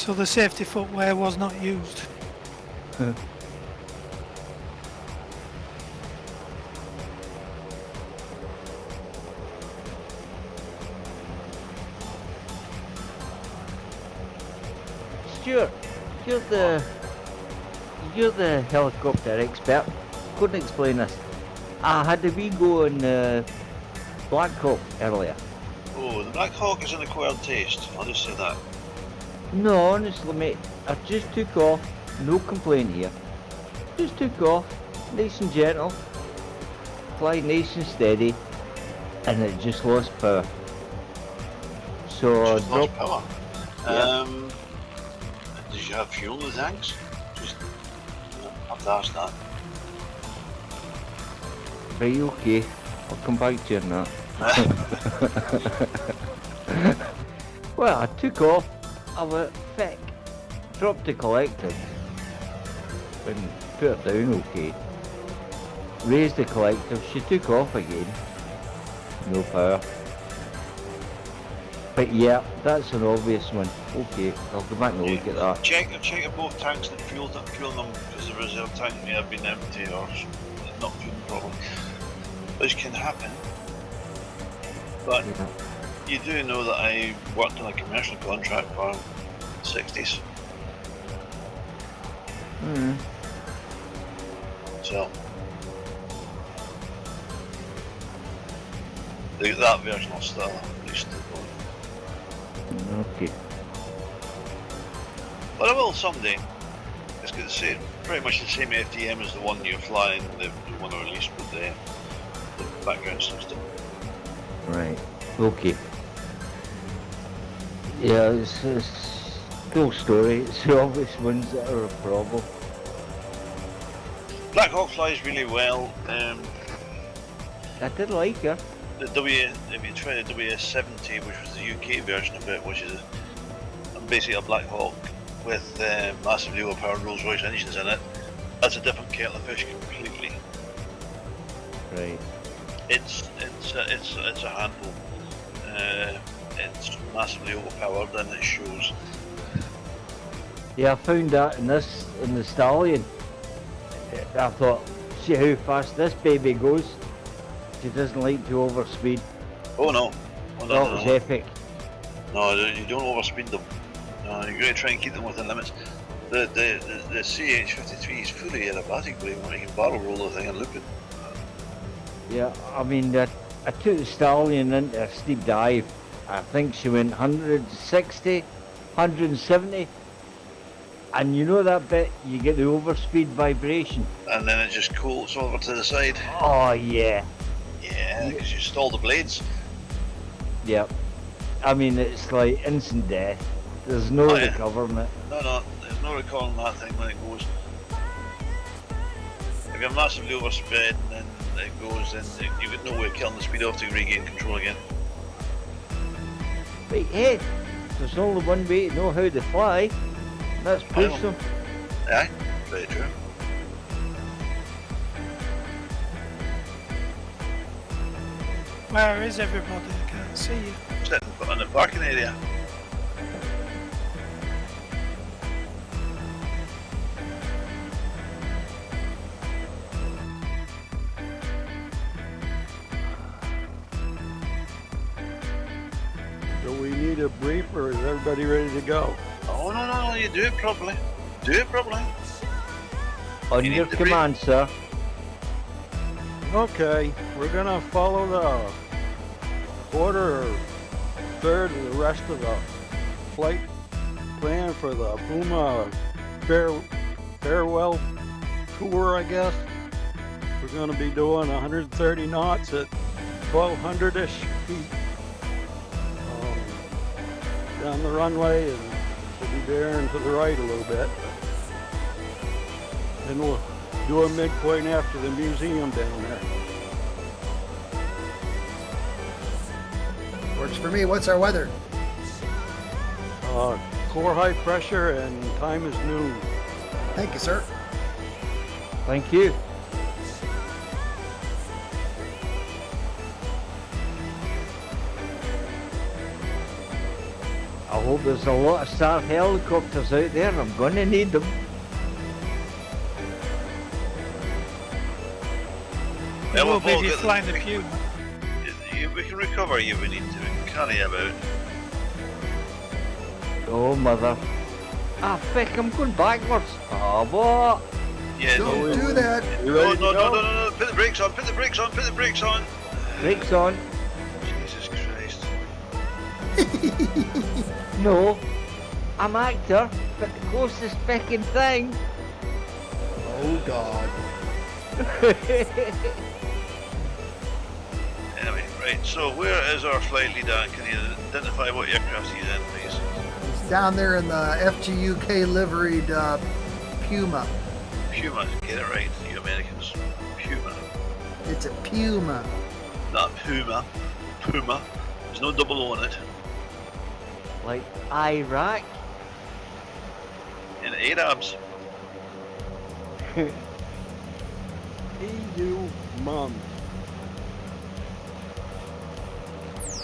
So the safety footwear was not used. Stuart, you're the helicopter expert. Couldn't explain this. I had a wee go on Black Hawk earlier. Oh, the Black Hawk is an acquired taste. I'll just say that. No, honestly, mate, I just took off. No complaint here. Just took off, nice and gentle, fly nice and steady, and it just lost power. So Just lost power. Yeah. Did you have fuel in the tanks? Just have to ask that. Right, okay. I'll come back to you on that. Well, I took off. I went thick. Dropped the collective. And put it down okay. Raised the collective. She took off again. No power. But yeah, that's an obvious one. Okay, I'll go back and look at that. Check if both tanks that fuel them because the reserve tank may have been empty or not fueling properly, which can happen. But Yeah. you do know that I worked on a commercial contract for the 60s, so that version will still at least going. Okay. But I will someday. It's going to say pretty much the same FDM as the one you're flying, the one I released with the background system. Right. Okay. Yeah, it's cool story. It's the obvious ones that are a problem. Black Hawk flies really well. I did like her. If you try the WS70, which was the UK version of it, which is basically a Black Hawk with massively overpowered Rolls-Royce engines in it, that's a different kettle of fish completely. Right. It's a handful. It's massively overpowered and it shows. Yeah, I found that in the Stallion. I thought, see how fast this baby goes. She doesn't like to overspeed. Oh no. Oh, That was epic. No, you don't overspeed them. No, you're going to try and keep them within limits. The CH-53 is fully aerobatic, believe it or not. You can barrel roll the thing and loop it. Yeah, I mean, I took the Stallion into a steep dive. I think she went 160, 170. And you know that bit, you get the overspeed vibration. And then it just cools over to the side. Oh, yeah. Yeah, because you stall the blades. Yep. I mean, it's like instant death. There's no recovering it. No, there's no recalling that thing when it goes. If you're massively oversped and then it goes, then you've got no way of killing the speed off to regain control again. Right, hey, there's only one way to know how to fly. That's push them. Aye, very true. Where is everybody? I can't see you. Sitting in the parking area. Do we need a brief or is everybody ready to go? Oh no, you do it properly. Do it properly. On You need your the command, sir. Okay, we're gonna follow the order or third of the rest of the flight plan for the Puma farewell tour, I guess. We're gonna be doing 130 knots at 1200-ish feet down the runway, and we'll be bearing to the right a little bit. Then we'll do a midpoint after the museum down there. Works for me. What's our weather? Core high pressure and time is noon. Thank you, sir. Thank you. I hope there's a lot of SAR helicopters out there. I'm gonna need them. Yeah, You will we've be all if you're got the- flying the Puma. We can recover you if we need to. We can carry you about. Oh mother. Ah, feck, I'm going backwards. Oh, what? Yeah, Don't no. do that. You No, ready no, to no, go? no, no, no. Put the brakes on, put the brakes on, put the brakes on. Brakes on. Jesus Christ. No. I'm actor, but the closest feckin' thing. Oh God. Anyway, right, so where is our flight leader? Can you identify what aircraft he's in, please? He's down there in the FGUK liveried Puma. Puma, get it right, you Americans. Puma. It's a Puma. Not Puma. Puma. There's no double O on it. Like Iraq. In Arabs. EU mum.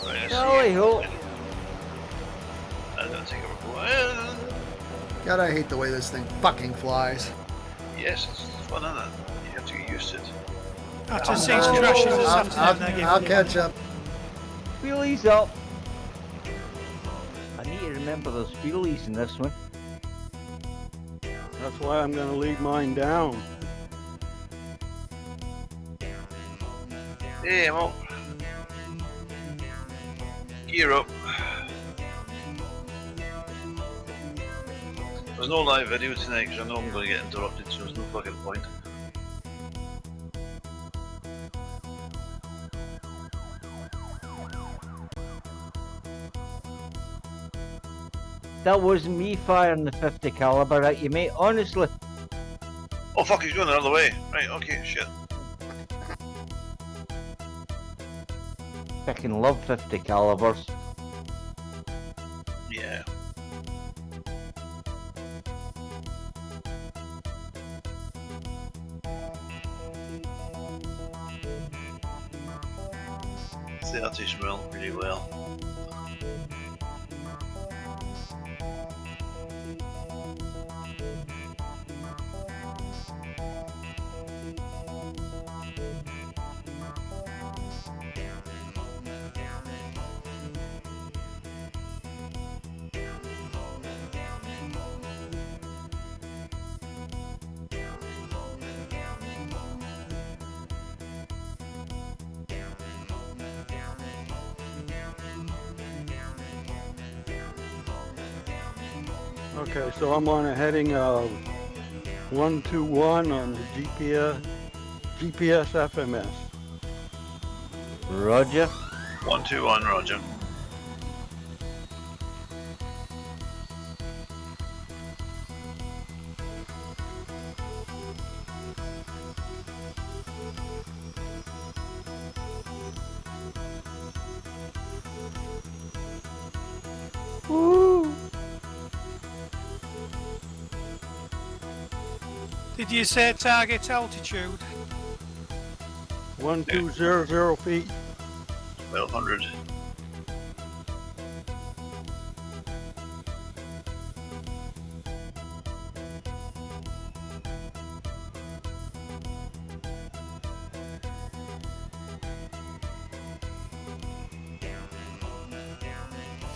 Right, I see Golly it. ho. I don't think I'm God, I hate the way this thing fucking flies. Yes, it's fun, isn't it? You have to get used to it. After 6 crashes this afternoon, I give I'll you catch up. Wheelies up. I need to remember there's wheelies in this one. That's why I'm gonna lead mine down. Hey, well. Gear up. There's no live video tonight because I know I'm going to get interrupted, so there's no fucking point. That wasn't me firing the 50 caliber at you, mate, honestly. Oh fuck, he's going the other way. Right, okay, shit. Fucking love 50 calibers. Yeah. See, that tastes well, really well. Okay, so I'm on a heading of 121 on the GPS FMS. Roger. 121, Roger. Woo! Did you say target altitude? 1200 feet. 1200.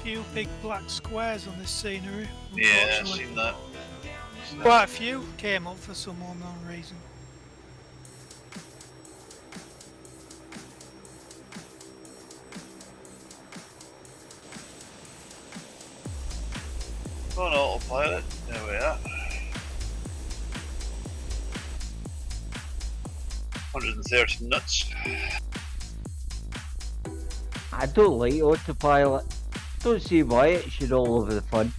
Few big black squares on this scenery. Yeah, I've unfortunately. seen that. Quite a few came up for some unknown reason. On autopilot, there we are. 130 nuts. I don't like autopilot. Don't see why it should all over the fun.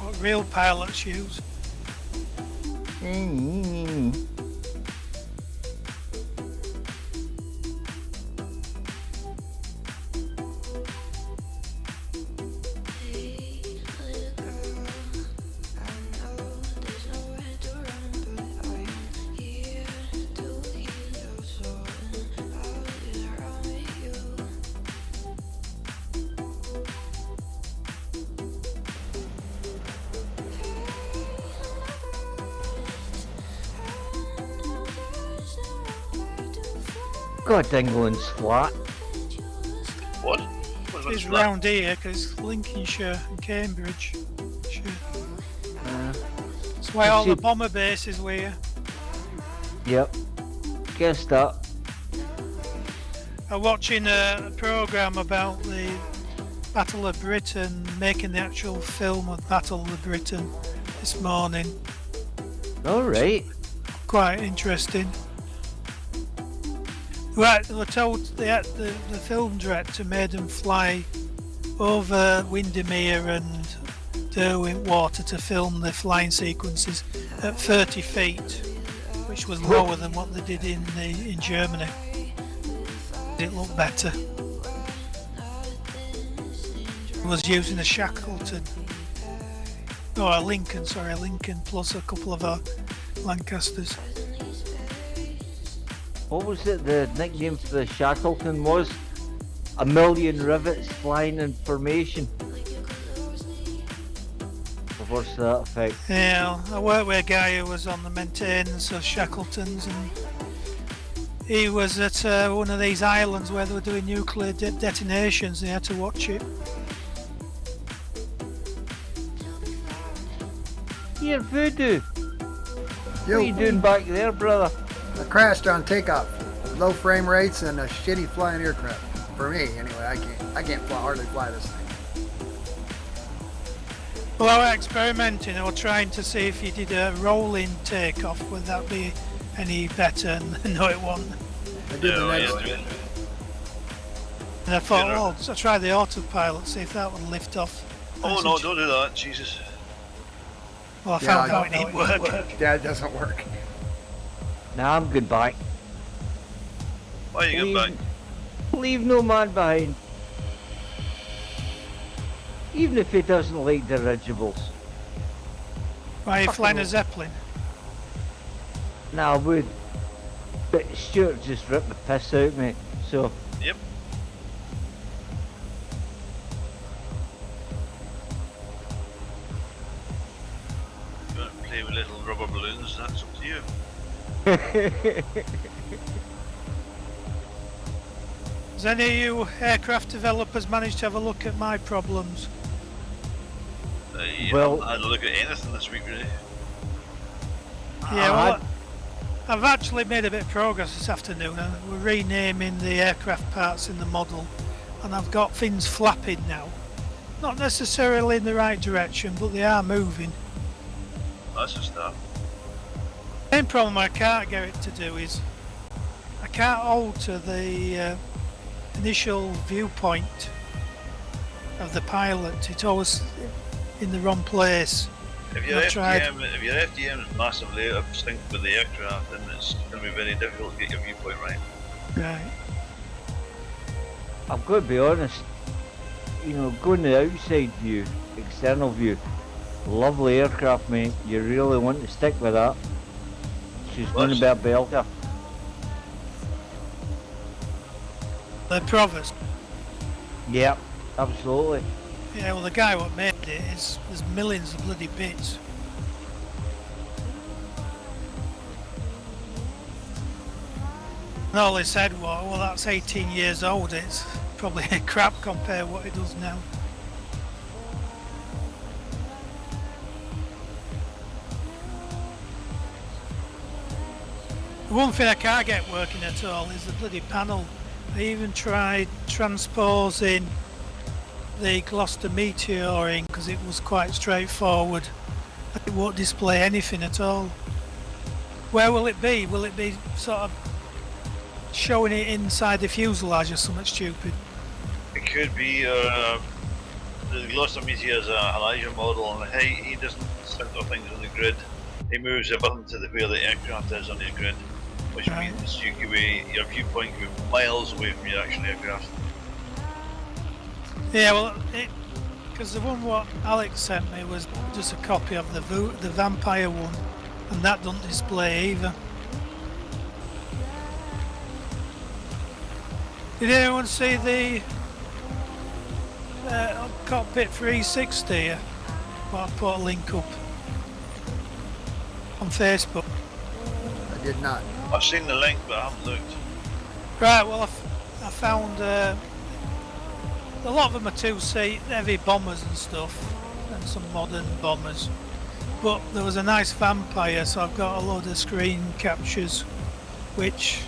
What real pilots use. God, England's flat. What? What's It's that? round here because it's Lincolnshire and Cambridge. Sure. That's why you all the see- bomber bases were here. Yep. Guess that. I'm watching a programme about the Battle of Britain, making the actual film of Battle of Britain this morning. Alright. Quite interesting. Right, they were told the film director made them fly over Windermere and Derwentwater to film the flying sequences at 30 feet, which was lower than what they did in Germany. It looked better. It was using a Shackleton, or a Lincoln plus a couple of Lancasters. What was it the nickname for the Shackleton was? A million rivets flying in formation. Or what's that effect? Yeah, I worked with a guy who was on the maintenance of Shackletons, and he was at one of these islands where they were doing nuclear detonations. They had to watch it. Here, Voodoo. What Yo, are you doing back there, brother? I crashed on takeoff. Low frame rates and a shitty flying aircraft. For me, anyway. I can't hardly fly this thing. Well, I was experimenting. I was trying to see if you did a rolling takeoff, would that be any better? And no, it wasn't. I did the next yeah. one. And I thought, Yeah. oh, so try the autopilot, see if that would lift off. Oh no, don't do that, Jesus. Well, I Yeah, found I out it didn't work. Yeah, it doesn't work. Nah, I'm good back. Why are you getting back? Leave no man behind. Even if he doesn't like dirigibles. Why are you Fucking flying a hell. Zeppelin? Nah, I would. But Stuart just ripped the piss out, mate. So, Yep. You want to play with little rubber balloons, that's up to you. Has any of you aircraft developers managed to have a look at my problems? Well- I had a look at anything this week, really. Yeah, I well, had- I've actually made a bit of progress this afternoon. We're renaming the aircraft parts in the model, and I've got things flapping now. Not necessarily in the right direction, but they are moving. That's a start. The main problem I can't get it to do is I can't alter the initial viewpoint of the pilot. It's always in the wrong place. If your I've tried. FDM is massively out of sync with the aircraft, then it's going to be very difficult to get your viewpoint right. Right. I've got to be honest. You know, going the outside view, external view, lovely aircraft, mate. You really want to stick with that. She's going to be a belter. The Provost. Yep, absolutely. Yeah, well, the guy what made it is there's millions of bloody bits. And all they said was, well, that's 18 years old. It's probably crap compared to what it does now. The one thing I can't get working at all is the bloody panel. I even tried transposing the Gloucester Meteor in because it was quite straightforward. It won't display anything at all. Where will it be? Will it be sort of showing it inside the fuselage or something stupid? It could be the Gloucester Meteor is a Elijah model, and he doesn't center things on the grid. He moves everything to where the aircraft is on your grid, which Right. means you could be, your viewpoint could be miles away from your actual aircraft. Yeah, well, because the one what Alex sent me was just a copy of the Vampire one, and that doesn't display either. Did anyone see the cockpit 360 here? Well, I put a link up on Facebook. I did not. I've seen the link, but I haven't looked. Right, well I found a lot of them are two-seat heavy bombers and stuff, and some modern bombers. But there was a nice Vampire, so I've got a load of screen captures, which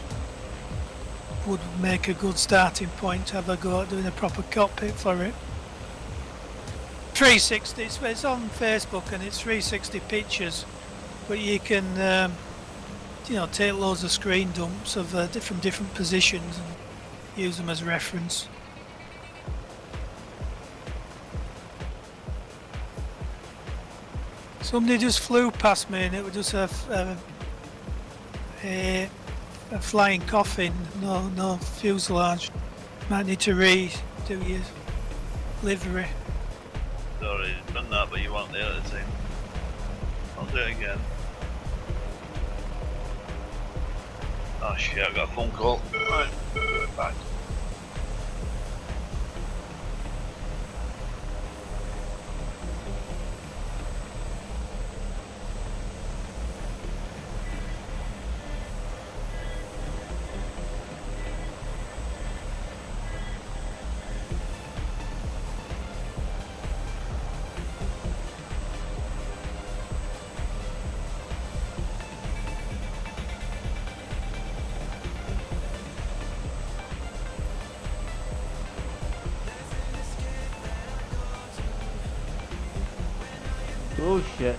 would make a good starting point to have a go at doing a proper cockpit for it. 360, it's on Facebook and it's 360 pictures, but you can you know, take loads of screen dumps of different positions and use them as reference. Somebody just flew past me and it was just a flying coffin, no fuselage. Might need to redo your livery. Sorry, done that, but you weren't there at the time. I'll do it again. Oh shit, I got a phone call. Right, back. Oh shit.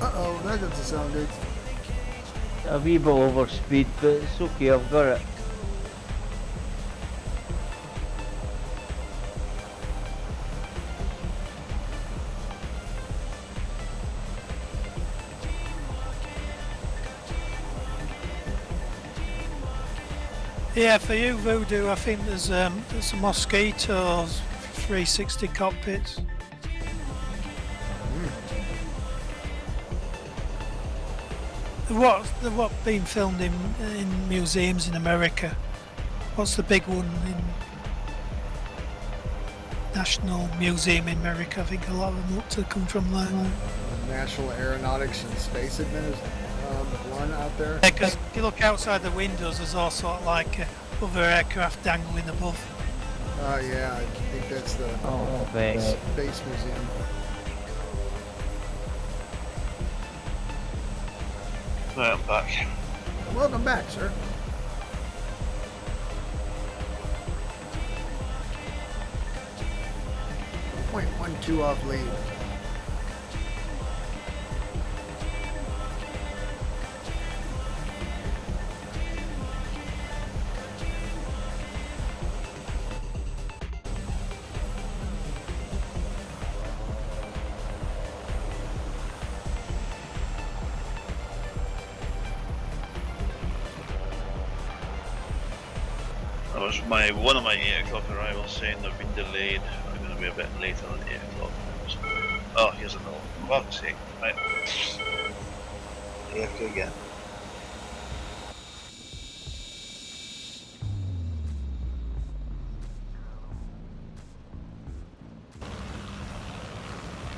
Uh-oh, that doesn't sound good. A wee bit over speed, but it's okay, I've got it. Yeah, for you Voodoo, I think there's some Mosquitoes 360 cockpits. What being filmed in museums in America? What's the big one in National Museum in America? I think a lot of them look to come from there. National Aeronautics and Space Administration, one out there. Because if you look outside the windows, there's all sort of like other aircraft dangling above. Oh yeah, I think that's the Thanks. Space Museum. Right, I'm back. Welcome back, sir. .12 off lead. That was one of my 8 o'clock arrivals saying they've been delayed. I'm going to be a bit later than 8 o'clock. Oh, here's another one. Fuck's sake. Right. AFK again.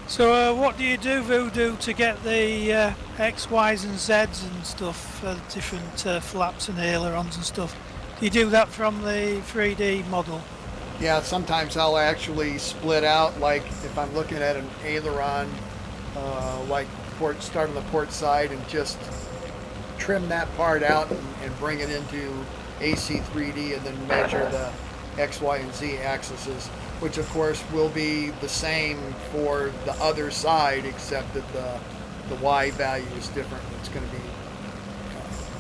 So what do you do, Voodoo, to get the X, Ys and Zs and stuff for different flaps and ailerons and stuff? Do you do that from the 3D model? Yeah, sometimes I'll actually split out, like if I'm looking at an aileron, like start on the port side and just trim that part out and bring it into AC3D and then measure the X, Y, and Z axes, which of course will be the same for the other side, except that the Y value is different. It's going to be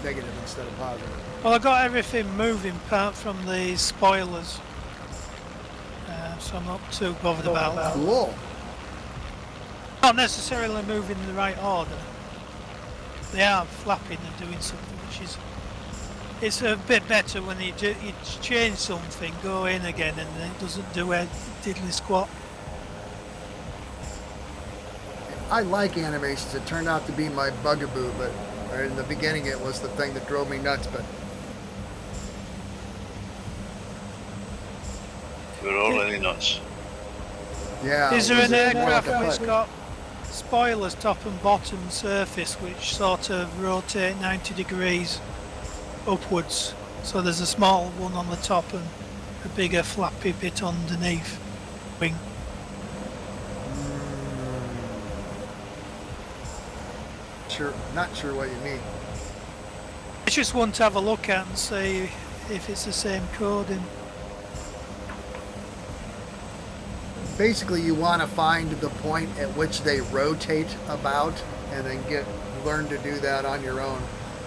negative instead of positive. Well, I got everything moving apart from the spoilers, so I'm not too bothered about that. Cool. Not necessarily moving in the right order. They are flapping and doing something, which is it's a bit better when you change something, go in again, and it doesn't do a diddly squat. I like animations. It turned out to be my bugaboo, but in the beginning it was the thing that drove me nuts. But We're all really nuts. yeah. Is there it was an more like aircraft a which putt. got spoilers top and bottom surface which sort of rotate 90 degrees upwards. So there's a small one on the top and a bigger flappy bit underneath wing. Not sure what you mean. It's just one to have a look at and see if it's the same coding. Basically, you want to find the point at which they rotate about, and then learn to do that on your own.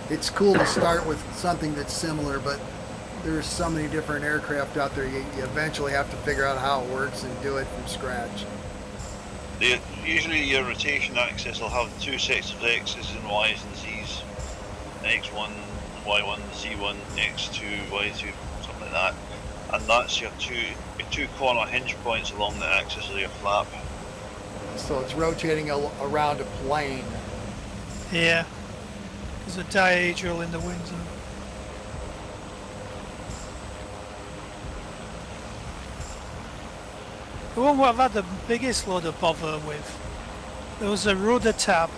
It's cool to start with something that's similar, but there's so many different aircraft out there. You eventually have to figure out how it works and do it from scratch. Usually your rotation axis will have two sets of X's and Y's and Z's. X1, Y1, Z1, X2, Y2, something like that. And that's your two corner hinge points along the axis of your flap. So it's rotating around a plane. Yeah, there's a dihedral in the wings. The one what I've had the biggest load of bother with, there was a rudder tab,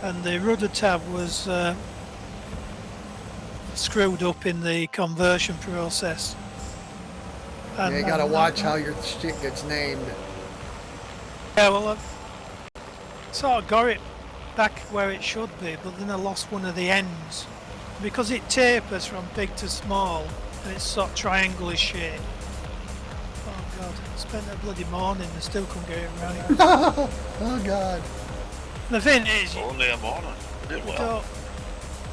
and the rudder tab was screwed up in the conversion process. And, Yeah, you gotta watch how your shit gets named. Yeah, well, I sort of got it back where it should be, but then I lost one of the ends. Because it tapers from big to small, and it's sort of triangular shape. Oh god, I spent a bloody morning and still couldn't get it right. Oh god. The thing is, Only a morning. Did well.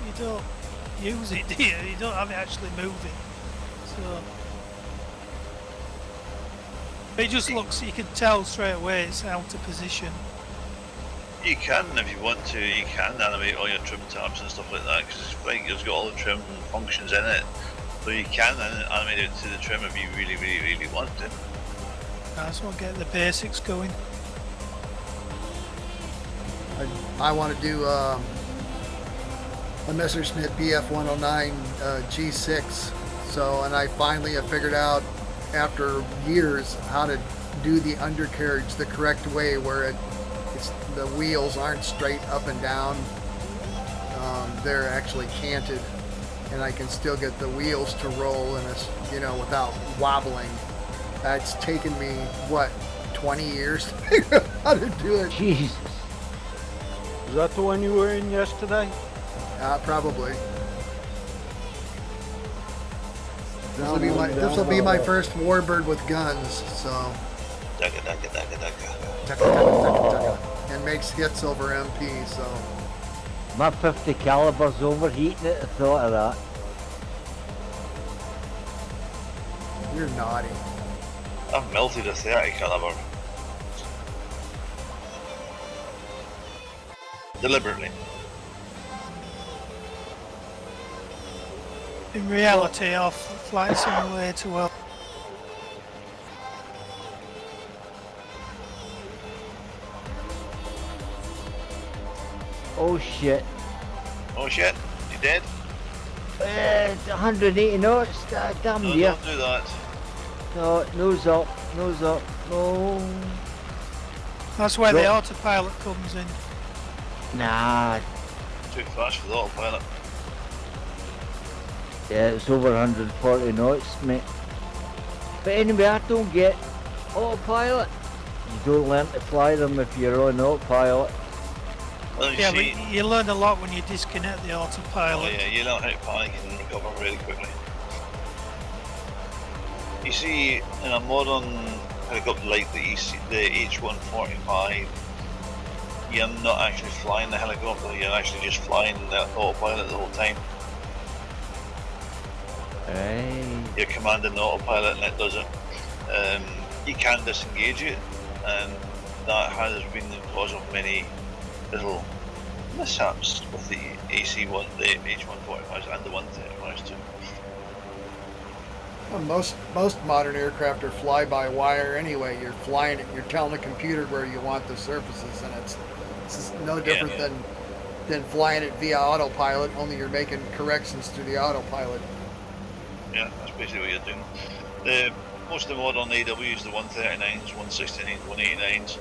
you don't use it, do you? You don't have it actually moving. So it just looks, you can tell straight away it's out of position. You can, if you want to, you can animate all your trim tabs and stuff like that, because it's got all the trim functions in it. So you can animate it to the trim if you really want to. I just want to get the basics going. I want to do a Messerschmitt BF-109 G6. So, and I finally have figured out after years how to do the undercarriage the correct way, where the wheels aren't straight up and down. They're actually canted, and I can still get the wheels to roll without wobbling. That's taken me, what, 20 years to figure out how to do it. Jesus. Is that the one you were in yesterday? Probably. This will be my first warbird with guns, so. Dugga, dugga, dugga, dugga. Tucka, tucka, tucka, tucka. And makes hits over MP, so. My 50 caliber's overheating at the thought of that. You're naughty. I've melted a 30 caliber. Deliberately. In reality, our flight simulator, well, Oh shit. Oh shit, you dead? 180 knots, damn No, dear. don't do that. No, nose up, no. that's where the Right. autopilot comes in. Nah, Too fast for the autopilot. yeah, it's over 140 knots, mate. But anyway, I don't get autopilot. You don't learn to fly them if you're on autopilot. Well, you Yeah, see, but you learn a lot when you disconnect the oh autopilot. yeah, you learn how to panic and recover really quickly. You see, in a modern helicopter like the H145, you're not actually flying the helicopter, you're actually just flying the autopilot the whole time. Right. You're commanding the autopilot and it does it. You can disengage it, and that has been the cause of many little mishaps with the AC1, the H145s and the 135s too. Well, most modern aircraft are fly-by-wire anyway. You're flying it. You're telling the computer where you want the surfaces, and it's no different than flying it via autopilot. Only you're making corrections to the autopilot. Yeah, that's basically what you're doing. Most of the modern AWs, the 139s, 169s, 189s,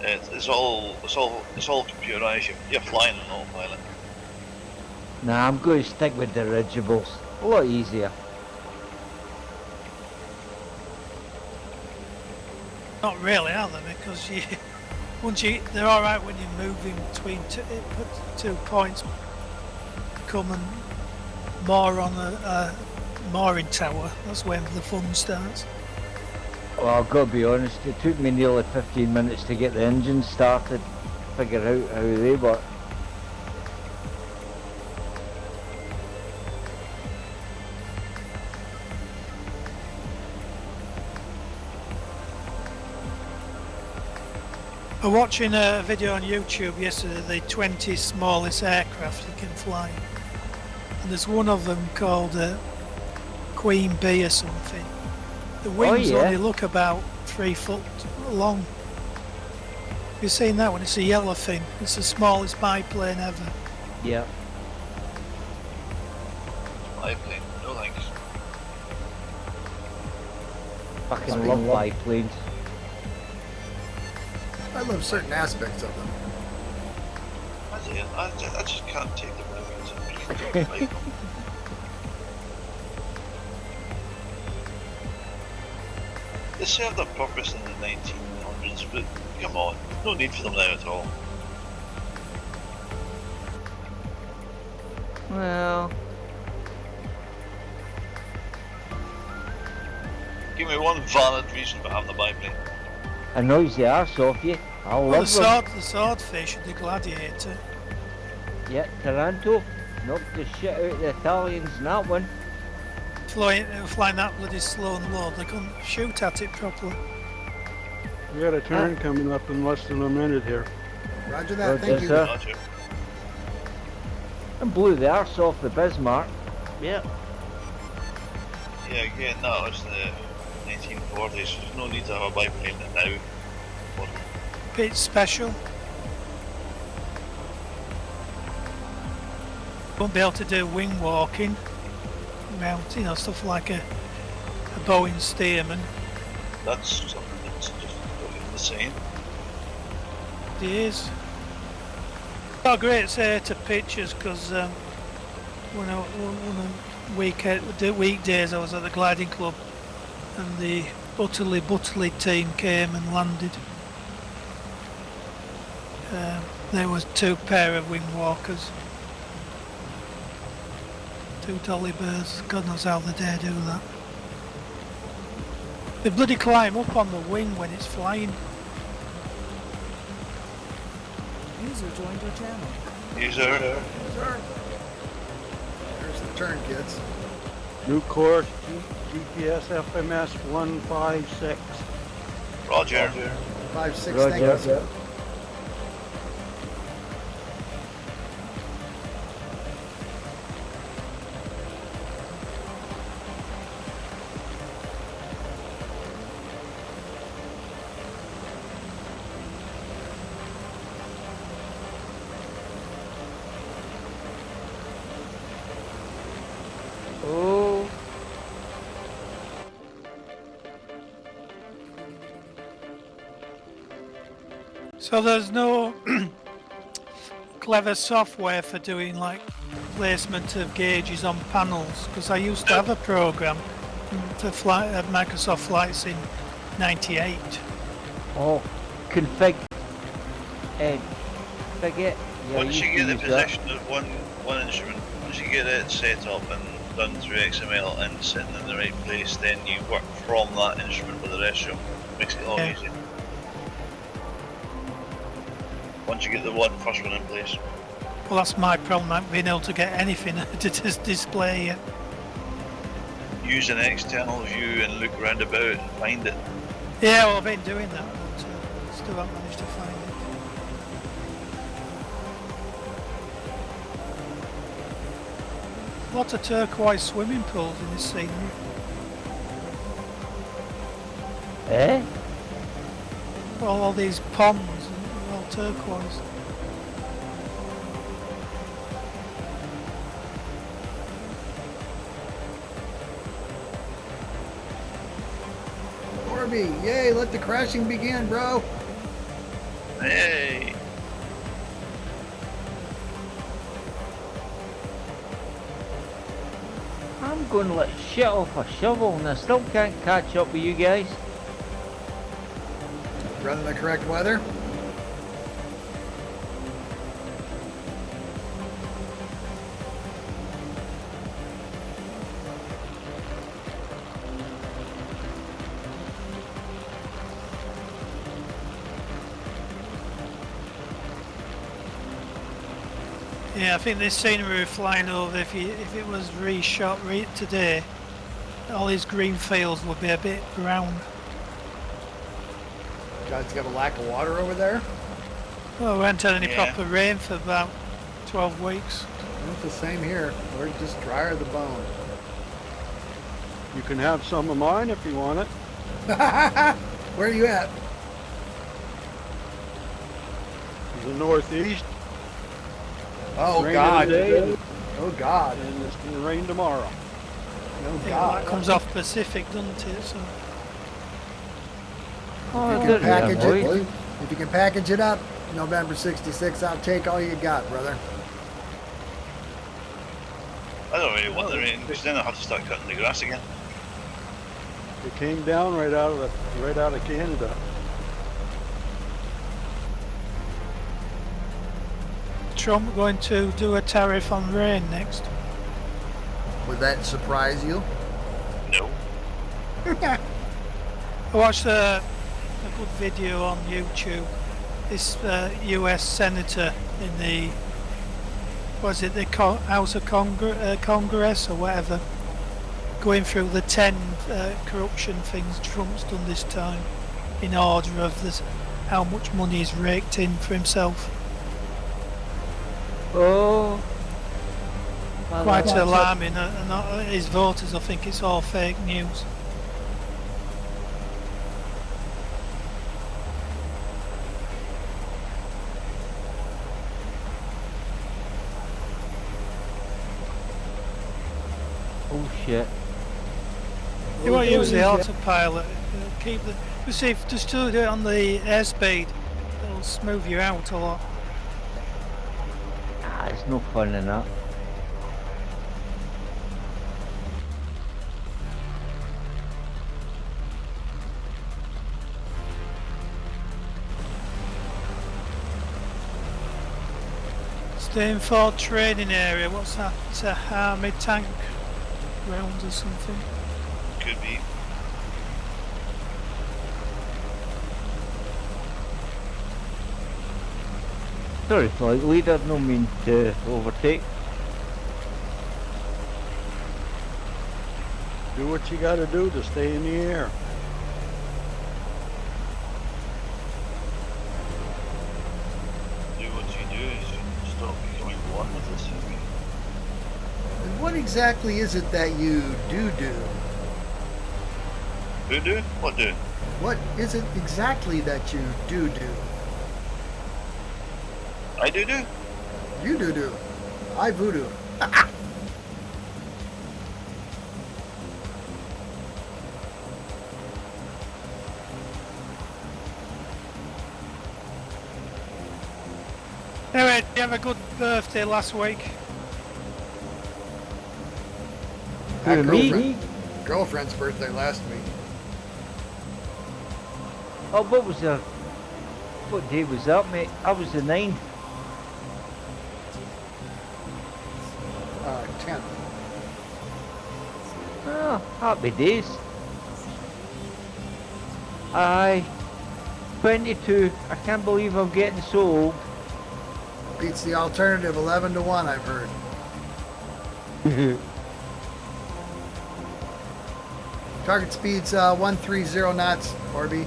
it's all computerized. You're flying an autopilot. Nah, I'm going to stick with dirigibles. A lot easier. Not really, are they? Because they're all right when you're moving between two points, becoming more on a mooring tower. That's when the fun starts. Well, I've got to be honest, it took me nearly 15 minutes to get the engine started, figure out how they work. I'm watching a video on YouTube yesterday, the 20 smallest aircraft you can fly. And there's one of them called Queen Bee or something. The wings only look about 3 foot long. Have you seen that one? It's a yellow thing. It's the smallest biplane ever. Yeah. Biplane, no thanks. Fucking love biplanes. I love certain aspects of them. I just can't take the movements. They served their purpose in the 1900s, but come on, no need for them now at all. Well, Give me one valid reason for having the biplane. annoys the arse off you. I Well, love them. the swordfish and the gladiator. Yeah, Taranto knocked the shit out of the Italians in that one. Flying that bloody slow and low, they couldn't shoot at it properly. We got a turn coming up in less than a minute here. Roger that. Roger, Thank you. sir. Roger. And blew the arse off the Bismarck. Yeah. Yeah, again, that was the 1940s. There's no need to have a biplane now. Bit special. Won't be able to do wing walking. Mount, stuff like a Boeing Stearman. That's something that's just the same. It is. Not great to say to pictures because when the weekdays I was at the gliding club and the Butterley team came and landed. There was 2 pair of wing walkers. 2 dolly birds. God knows how they dare do that. They bloody climb up on the wing when it's flying. User joined your channel. User. There's the turn, kids. New course, GPS FMS 156. Roger. 5-6. Roger. Thank you, sir. Oh. So there's no clever software for doing like placement of gauges on panels because I used to have a program for Microsoft Flights in '98. Oh, config. And forget. Yeah, Once you get the use that. position of one instrument, once you get it set up and done through XML and sitting in the right place, then you work from that instrument with the rest of them. Makes it all Yeah. easy. Once you get the first one in place. Well, that's my problem. I haven't been able to get anything to just display it. Use an external view and look round about and find it. Yeah, well, I've been doing that, but still haven't managed to find it. Lots of turquoise swimming pools in this scenery. Eh? All these ponds and they're all turquoise. Orby, yay, let the crashing begin, bro. Hey! I'm going like shit off a shovel and I still can't catch up with you guys. Running the correct weather. Yeah, I think this scenery we're flying over, if it was reshot today, all these green fields would be a bit brown. Guys got a lack of water over there. Well, we haven't had any Yeah. proper rain for about 12 weeks. It's the same here. We're just drier the bone. You can have some of mine if you want it. Where are you at? The northeast. Oh Rain God. today, Oh God. and it's gonna rain tomorrow. Oh Yeah, God. that comes off Pacific, doesn't it? So Oh, If you good can package boy. it, if you can package it up, November '66, I'll take all you got, brother. I don't really want the rain because then I have to start cutting the grass again. It came down right out of Canada. Trump going to do a tariff on rain next. Would that surprise you? No. I watched a good video on YouTube. This US senator in the, was it the House of Congress or whatever, going through the 10 corruption things Trump's done this time in order of this, how much money he's raked in for himself. Oh. Well, Quite that's- alarming, and his voters, I think it's all fake news. Oh shit. You won't use the autopilot. Keep the. You see, just do it on the airspeed. It'll smooth you out a lot. Ah, it's no fun in that. Staying for training area. What's that? It's a army tank grounds or something. Could be. Sorry, flight leader, no mean to overtake. Do what you gotta do to stay in the air. Do what you do is stop becoming one with this thing. And what exactly is it that you do? Who do? What do? What is it exactly that you do? I do do? You do. I voodoo. Anyway, you have a good birthday last week. Had Me? girlfriend's birthday last week. Oh, what day was that, mate? I was the 9th. 10th. Oh, happy days. Aye. 22. I can't believe I'm getting so old. Beats the alternative 11-1, I've heard. Target speed's 130 knots, Orby.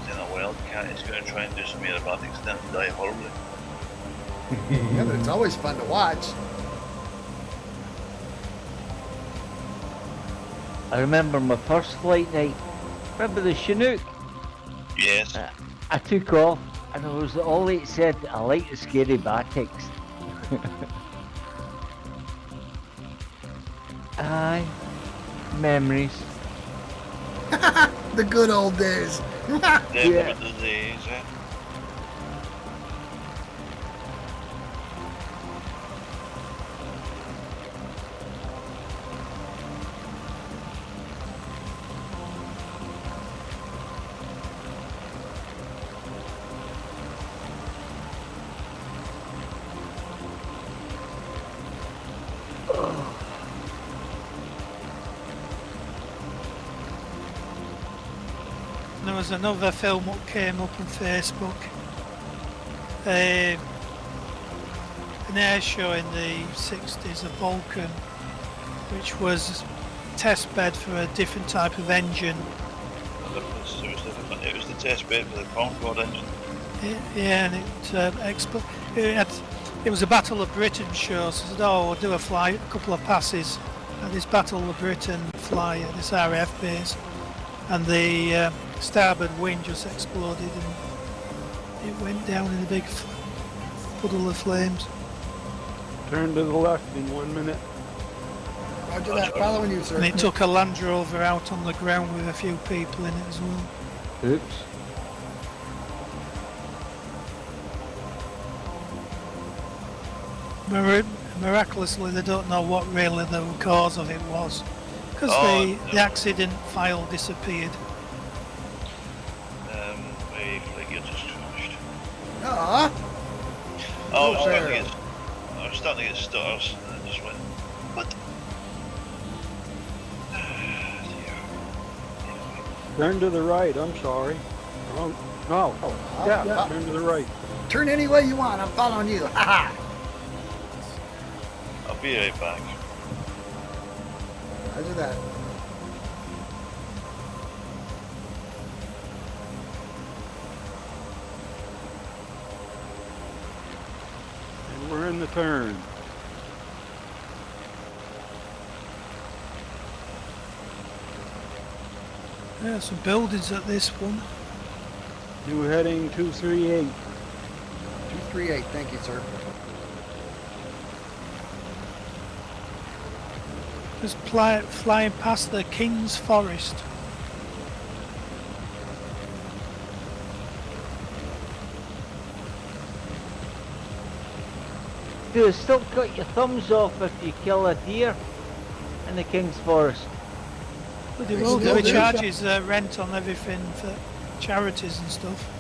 Then a wildcat is going to try and do some aerobatics and then die horribly. Yeah, but it's always fun to watch. I remember my first flight night. Remember the Chinook? Yes. I took off and all it said, I like the scary batics. Aye. Memories. The good old days. Them were the days, eh? There was another film that came up on Facebook. An air show in the 60s, a Vulcan, which was a test bed for a different type of engine. It was the test bed for the Concorde engine. Yeah, and it was a Battle of Britain show, so I said, oh, we'll do a couple of passes at this Battle of Britain fly at this RAF base. And the starboard wing just exploded and it went down in a big puddle of flames. Turn to the left in 1 minute. Roger that. Following you, sir. And it took a Land Rover out on the ground with a few people in it as well. Oops. Miraculously, they don't know what really the cause of it was, because the accident file disappeared. My flight gear just crashed. Ah, I was fair. starting to get stutters, and I just went, what? Turn to the right, I'm sorry. Oh, no. Yeah, turn to the right. turn any way you want. I'm following you. Ha ha. I'll be right back. Roger that. And we're in the turn. Yeah, some buildings at this one. New heading 238. 238. Thank you, sir. Just flying past the King's Forest. Do you still cut your thumbs off if you kill a deer in the King's Forest? But they They will still do. It do. charges rent on everything for charities and stuff.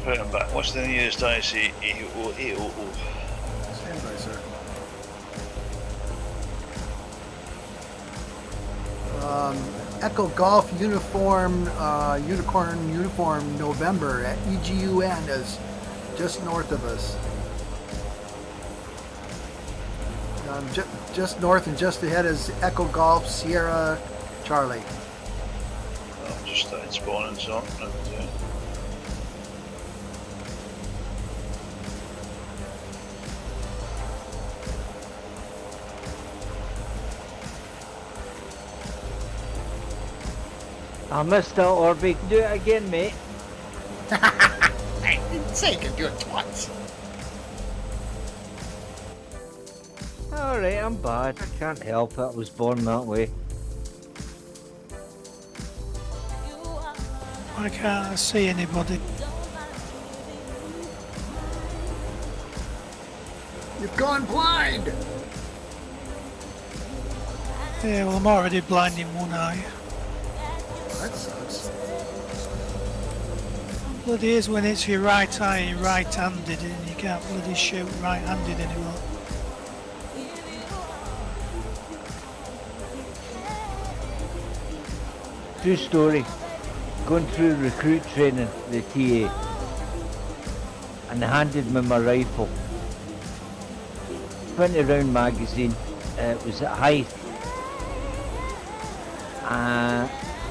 Put him back. What's the nearest IC? 800. Stand by, sir. Echo Golf Uniform, Unicorn Uniform November at EGUN is just north of us. Just north and just ahead is Echo Golf Sierra Charlie. I'm just starting spawning so I missed that, Orby. Do it again, mate. I didn't say you could do it twice. Alright, I'm bad. I can't help it. I was born that way. Why can't I see anybody? You've gone blind. Yeah, well, I'm already blind in one eye. That sucks. Bloody is when it's your right eye, you're right-handed, and you can't bloody shoot right-handed anymore. True story. Going through recruit training, the TA, and they handed me my rifle. 20 round magazine. It was at height.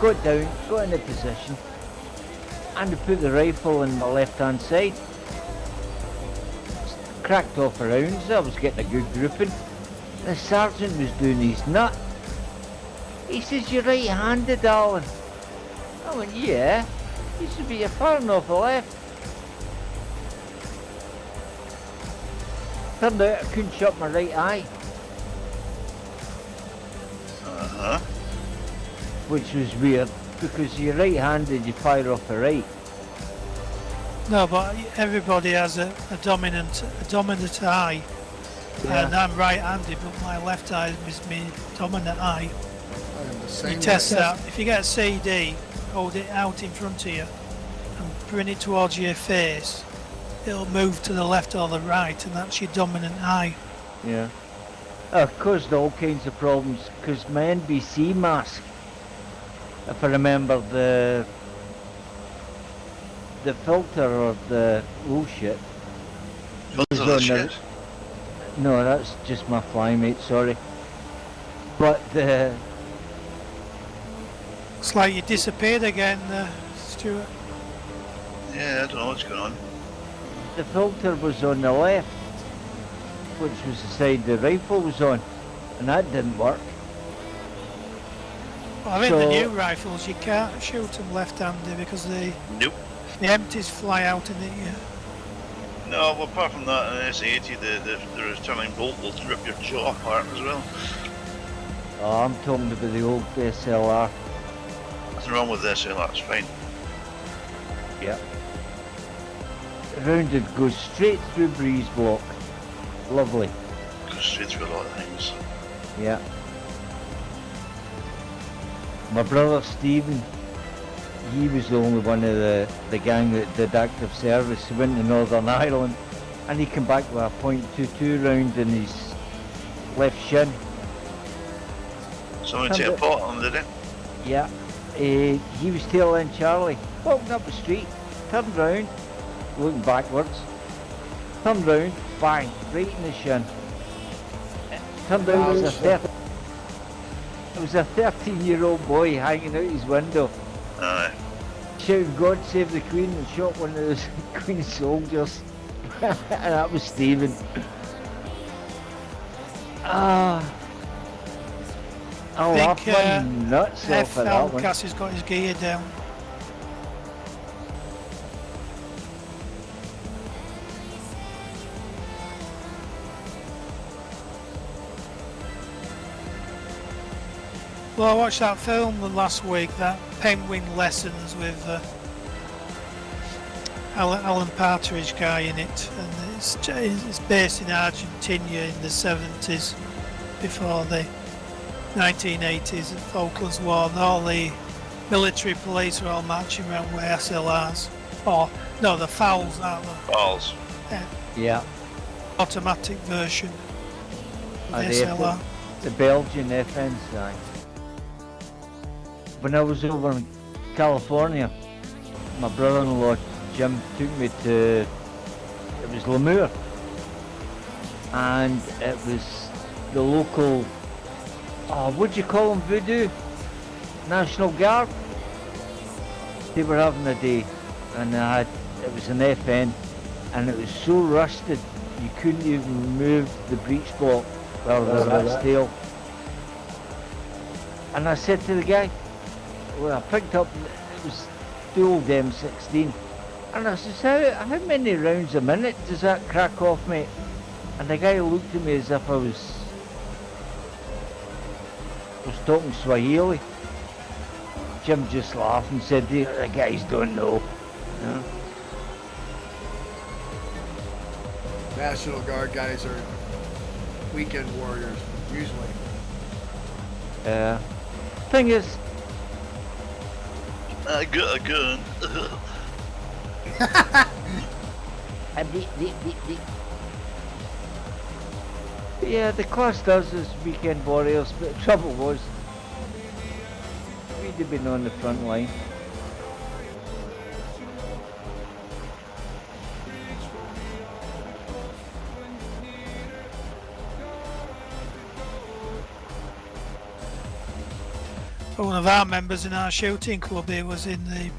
Got down, got in a position, and I put the rifle on my left hand side. Cracked off the rounds, I was getting a good grouping. The sergeant was doing his nut. He says, "You're right handed, Alan." I went, "Yeah." He said, "But you're firing off the left." Turned out I couldn't shut my right eye. Which was weird, because you're right-handed, you fire off the right. No, but everybody has a dominant eye, and I'm right-handed, but my left eye is my dominant eye. I am the same. You test that. If you get a CD, hold it out in front of you, and bring it towards your face, it'll move to the left or the right, and that's your dominant eye. Yeah. It caused all kinds of problems, because my NBC mask, if I remember the filter or the shit. Filter the shit? No, that's just my flymate, sorry. But the... It's like you disappeared again, Stuart. Yeah, I don't know what's going on. The filter was on the left, which was the side the rifle was on, and that didn't work. Well, I mean, the new rifles, you can't shoot them left-handed because the empties fly out and hit you. No, well, apart from that, in S80, the returning bolt will rip your jaw apart as well. Oh, I'm talking about the old SLR. Nothing wrong with this, that's fine. Yeah. Round it goes straight through breeze block. Lovely. Goes straight through a lot of things. Yeah. My brother Stephen, he was the only one of the gang that did active service. He went to Northern Ireland and he came back with a .22 round in his left shin. Someone take a pot on, did he? Yeah. He was tail end Charlie, walking up the street, turned round, looking backwards, turned round, bang, right in the shin. Turned out it was a 13-year-old boy hanging out his window. Aye. Shouted, "God save the Queen," and shot one of those Queen soldiers. And that was Stephen. I laughed my nuts off at that one. Cass has got his gear down. Well, I watched that film last week, that Penguin Lessons with Alan Partridge guy in it, and it's based in Argentina in the 70s, before the 1980s, the Falklands War, and all the military police are all marching around with SLRs. Or no, the fowls are the Balls. Yeah. automatic version of Are the they SLR. the Belgian FNs, aye. When I was over in California, my brother-in-law Jim took me to, it was Lemoore, and it was the local, what do you call them, Voodoo? National Guard. They were having a day, and it was an FN, and it was so rusted you couldn't even move the breech block where the rat's tail. And I said to the guy, well, I picked up, it was the old M16, and I says, how many rounds a minute does that crack off, mate? And the guy looked at me as if I was talking Swahili. Jim just laughed and said, the guys don't know. Yeah. National Guard guys are weekend warriors, usually. Thing is, I got a gun. yeah, the class does as weekend warriors, but the trouble was, we'd have been on the front line. One of our members in our shooting club here was in the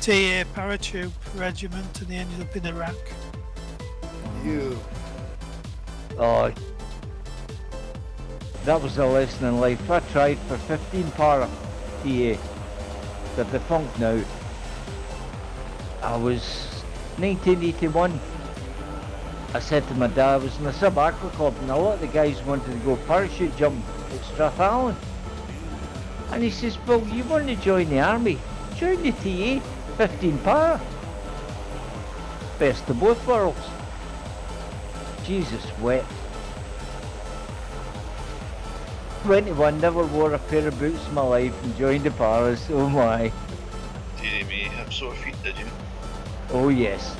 TA paratroop regiment, and he ended up in Iraq. You. Oh, that was a lesson in life. I tried for 15 para TA. They're defunct now. I was 1981. I said to my dad, I was in the sub-aqua club, and a lot of the guys wanted to go parachute jumping at Shriveham. And he says, well, you want to join the army? Join the TA, 15 para. Best of both worlds. Jesus, wet. 21, never wore a pair of boots in my life and joined the paras, oh my. Dearie me, have sore feet, did you? Oh yes.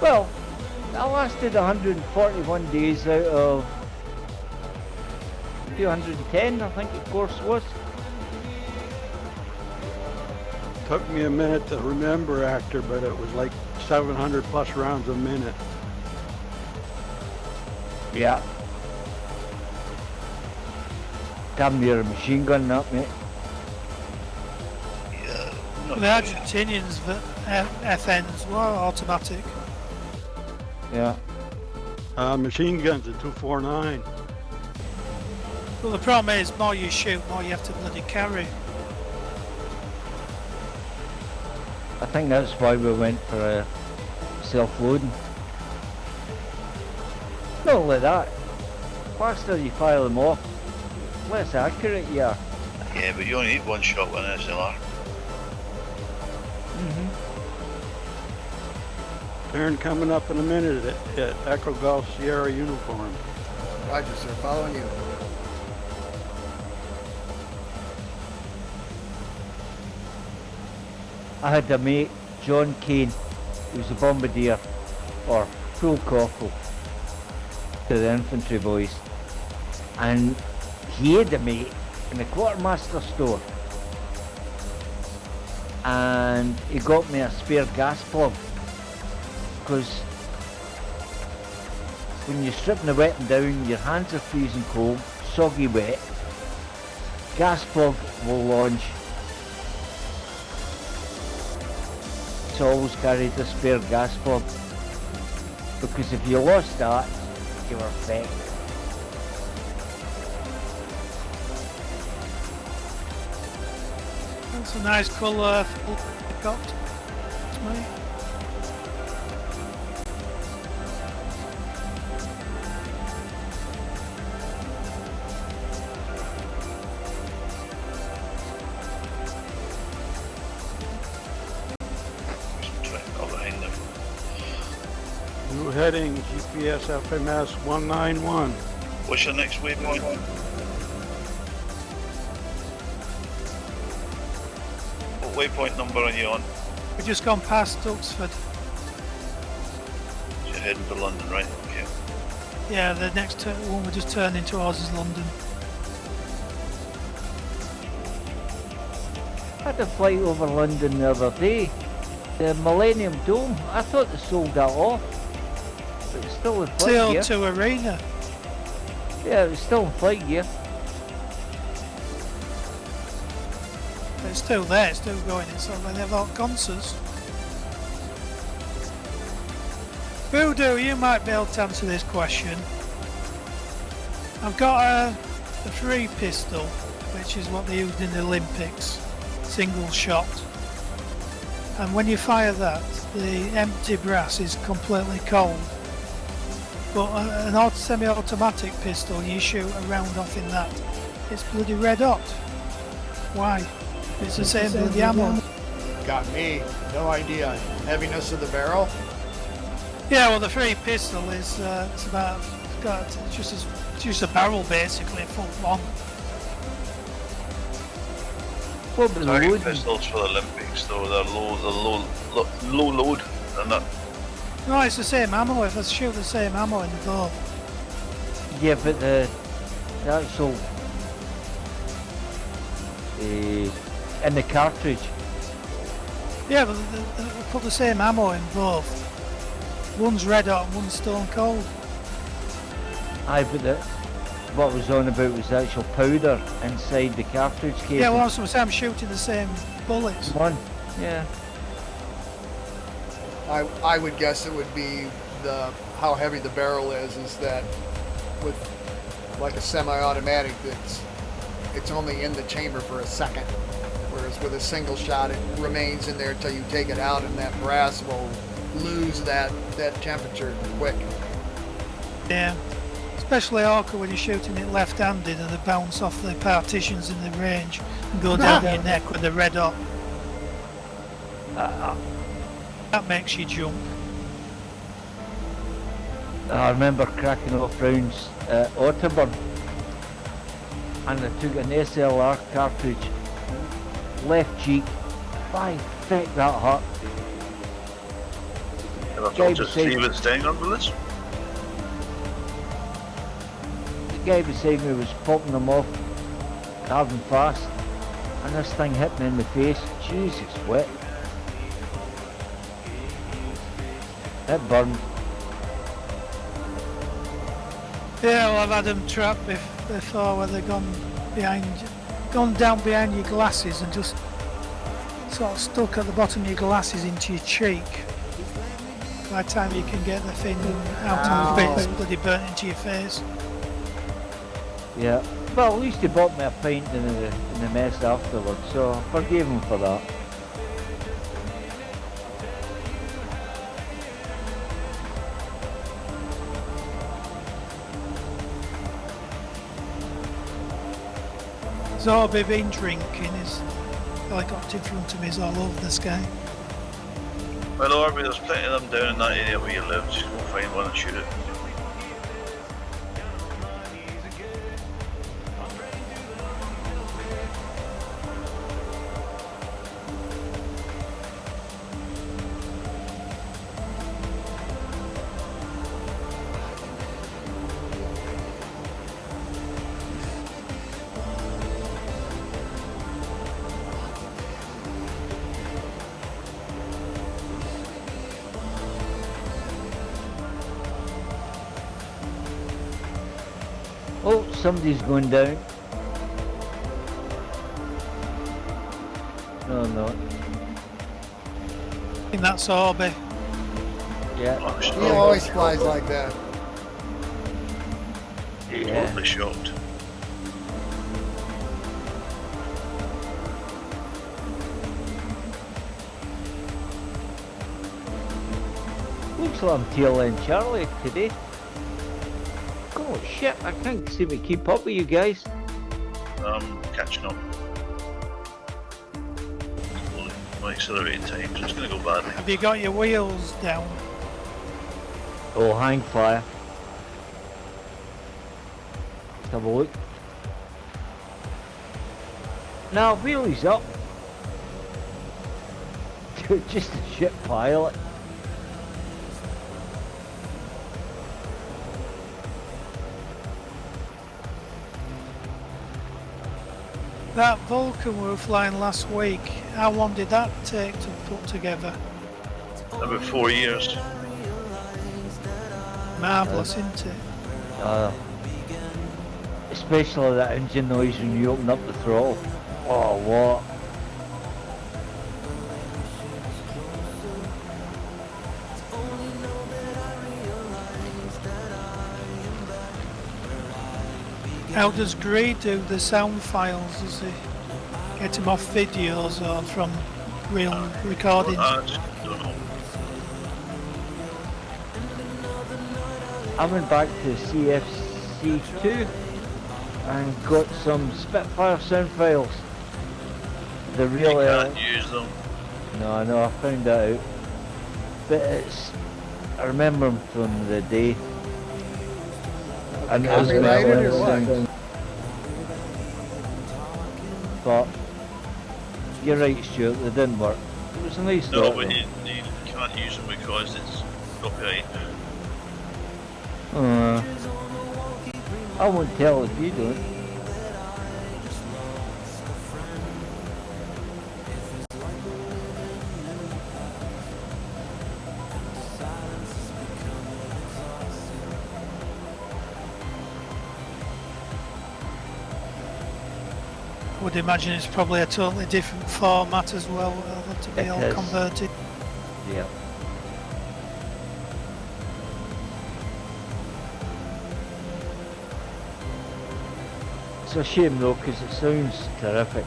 Well, I lasted 141 days out of 210, I think the course was. Took me a minute to remember after, but it was like 700 plus rounds a minute. Yeah. Damn near a machine gun that, mate. Yeah. The Argentinians, FNs were automatic. Yeah. Machine guns at 249. Well, the problem is, more you shoot, more you have to bloody carry. I think that's why we went for self-loading. Not only that, faster you fire them off, less accurate you are. Yeah, but you only need one shot with an SLR. Turn coming up in a minute at Echo Golf Sierra uniform. Roger, sir. Following you. I had a mate, John Kane, who was a bombardier, or full cockle, to the infantry boys. And he had a mate in the quartermaster store. And he got me a spare gas plug. Because when you're stripping the weapon down, your hands are freezing cold, soggy wet. Gas plug will launch. So always carried a spare gas plug, because if you lost that, you were fecked. That's a nice colour helicopter. It's me. New heading GPS FMS 191. What's your next waypoint? What waypoint number are you on? We've just gone past Duxford. So you're heading for London, right? Okay. Yeah, the next one we're just turning towards is London. I had a flight over London the other day. The Millennium Dome. I thought they sold that off. But it's still in flight gear. CO2 Arena. Yeah, it's still in flight gear. It's still there, it's still going. It's over there, about concerts. Voodoo, you might be able to answer this question. I've got a free pistol, which is what they used in the Olympics, single shot. And when you fire that, the empty brass is completely cold. But an semi-automatic pistol, you shoot a round off in that, it's bloody red hot. Why? It's the same bloody ammo. Got me. No idea. Heaviness of the barrel. Yeah, well, the free pistol is it's just a barrel basically, a foot long. What about the Target loading? pistols for the Olympics, though, they're low load. They're not. No, it's the same ammo. If I shoot the same ammo in the bow. Yeah, but the actual in the cartridge. Yeah, but they put the same ammo in both. One's red hot and one's stone cold. Aye, but what was on about was the actual powder inside the cartridge case. Yeah, well, I was saying I'm shooting the same bullets. One. Yeah. I would guess it would be how heavy the barrel is that with like a semi-automatic it's only in the chamber for a second, whereas with a single shot it remains in there until you take it out, and that brass will lose that temperature quick. Yeah, especially awkward when you're shooting it left-handed and they bounce off the partitions in the range and go down your neck with the red hot. That makes you jump. I remember cracking off rounds at Otterburn, and I took an SLR cartridge, left cheek, by feck that hurt. Have I told you to leave it staying on bullets? The guy beside me was popping them off, having fast, and this thing hit me in the face. Jesus, wet. It burned. Yeah, well, I've had them trapped before where they've gone down behind your glasses and just sort of stuck at the bottom of your glasses into your cheek. By the time you can get the thing out of the bit, it's bloody burnt into your face. Yeah. Well, at least he bought me a pint in the mess afterwards, so I forgave him for that. Zorby been drinking, his helicopter in front of me is all over the sky. Well, Orby, there's plenty of them down in that area where you live. Just go find one and shoot it. Oh, somebody's going down. No, no. I think that's Zorby. Yeah. Oh, He always flies like that. He's Yeah. totally shocked. Looks like I'm tail end Charlie today. Oh shit, I can't seem to keep up with you guys. Catching up. Slowly. My accelerating times, it's going to go badly. Have you got your wheels down? Oh, hang fire. Let's have a look. Now, wheelies up. just a shit pilot. That Vulcan we were flying last week, how long did that take to put together? About 4 years. Marvellous, isn't it? Especially that engine noise when you open up the throttle. Oh, what? How does Gree do the sound files? Does he get them off videos or from real recordings? I just don't know. I went back to CFC2 and got some Spitfire sound files. The real You can't use them. No, I know, I found that out. But it's, I remember them from the day. And it was Copyrighted or sound. But you're right, Stuart, they didn't work. It was a nice No, thought, but though. you can't use them because it's copyright. I won't tell if you don't. I would imagine it's probably a totally different format as well, to be It all is. converted. Yeah. It's a shame though, because it sounds terrific.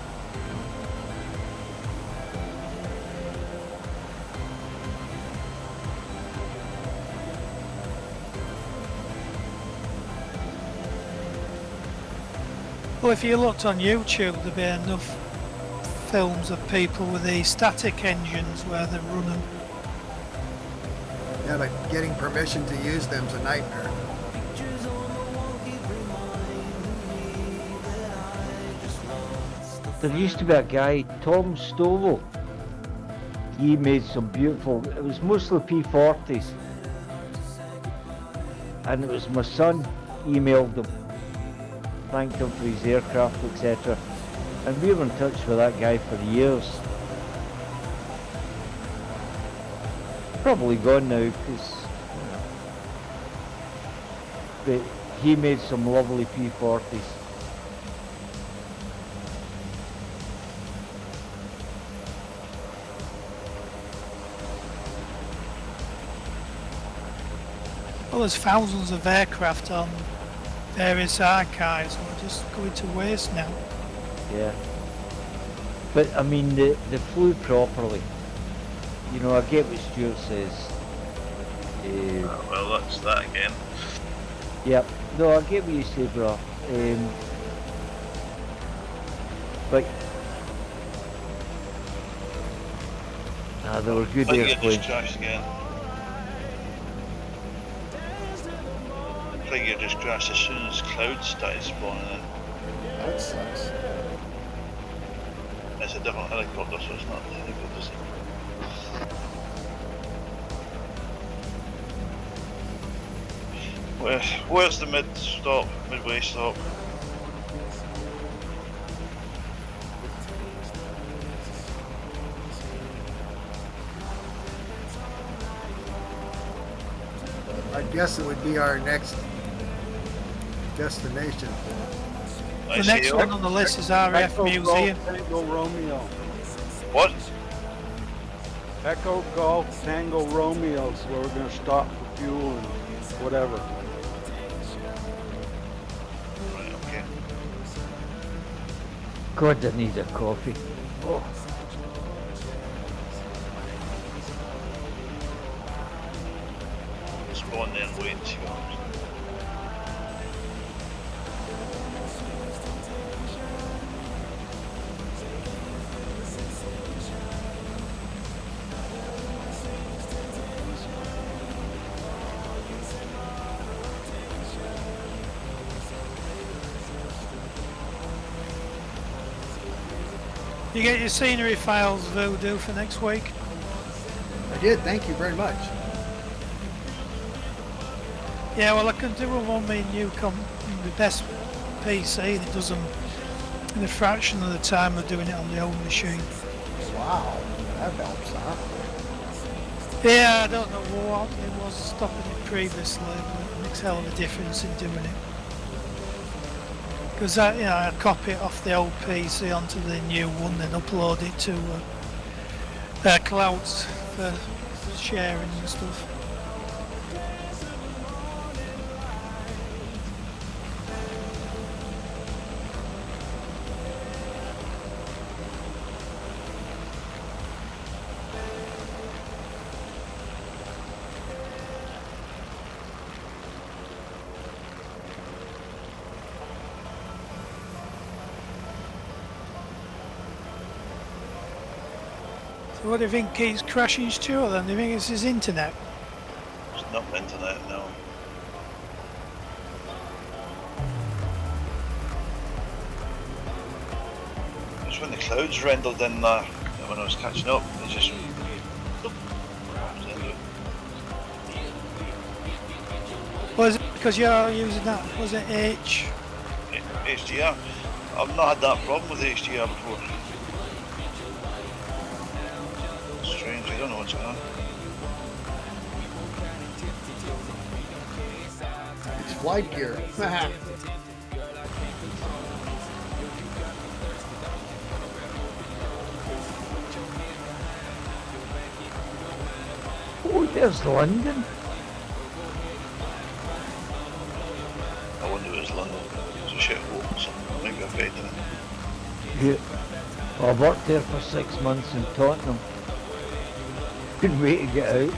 Well, if you looked on YouTube, there'd be enough films of people with these static engines where they run them. Yeah, but getting permission to use them's a nightmare. There used to be a guy, Tom Stovall. He made some beautiful, it was mostly P40s. And it was my son emailed him, thanked him for his aircraft, etc. And we were in touch with that guy for years. Probably gone now, because but he made some lovely P40s. Well, there's thousands of aircraft on various archives that are just going to waste now. Yeah. But I mean, they flew properly. You know, I get what Stuart says. Well, that's that again. Yep. No, I get what you say, bro. But they were good I think it airplanes. just crashed again. I think it just crashed as soon as clouds started spawning in. That sucks. It's a different helicopter, so it's not the helicopter. Where's the midway stop? I guess it would be our next destination. The next one on the list is RAF Echo Museum. Golf, Tango Romeo. What? Echo Golf Tango Romeo is where we're going to stop for fuel and whatever. Right, okay. God, I need a coffee. Oh. Spawn there and wait and see what happens. You get your scenery files, Voodoo, for next week? I did. Thank you very much. Yeah, well, I can do them on my new the best PC that does them in a fraction of the time of doing it on the old machine. Wow, that helps, huh? Yeah, I don't know what it was stopping it previously, but it makes a hell of a difference in doing it. Because I copy it off the old PC onto the new one, then upload it to clouds for sharing and stuff. So what do you think keeps crashing Stuart then? Do you think it's his internet? It's not the internet, no. It's when the clouds rendered in there, when I was catching up, it just... Was it because you're using that? Was it HDR. I've not had that problem with HDR before. Strange, I don't know what's going on. It's flight gear. Oh, there's London. I wonder if it's London. It's a shithole or something. Maybe I've been in it. Yeah. Well, I worked there for 6 months in Tottenham. Couldn't wait to get out.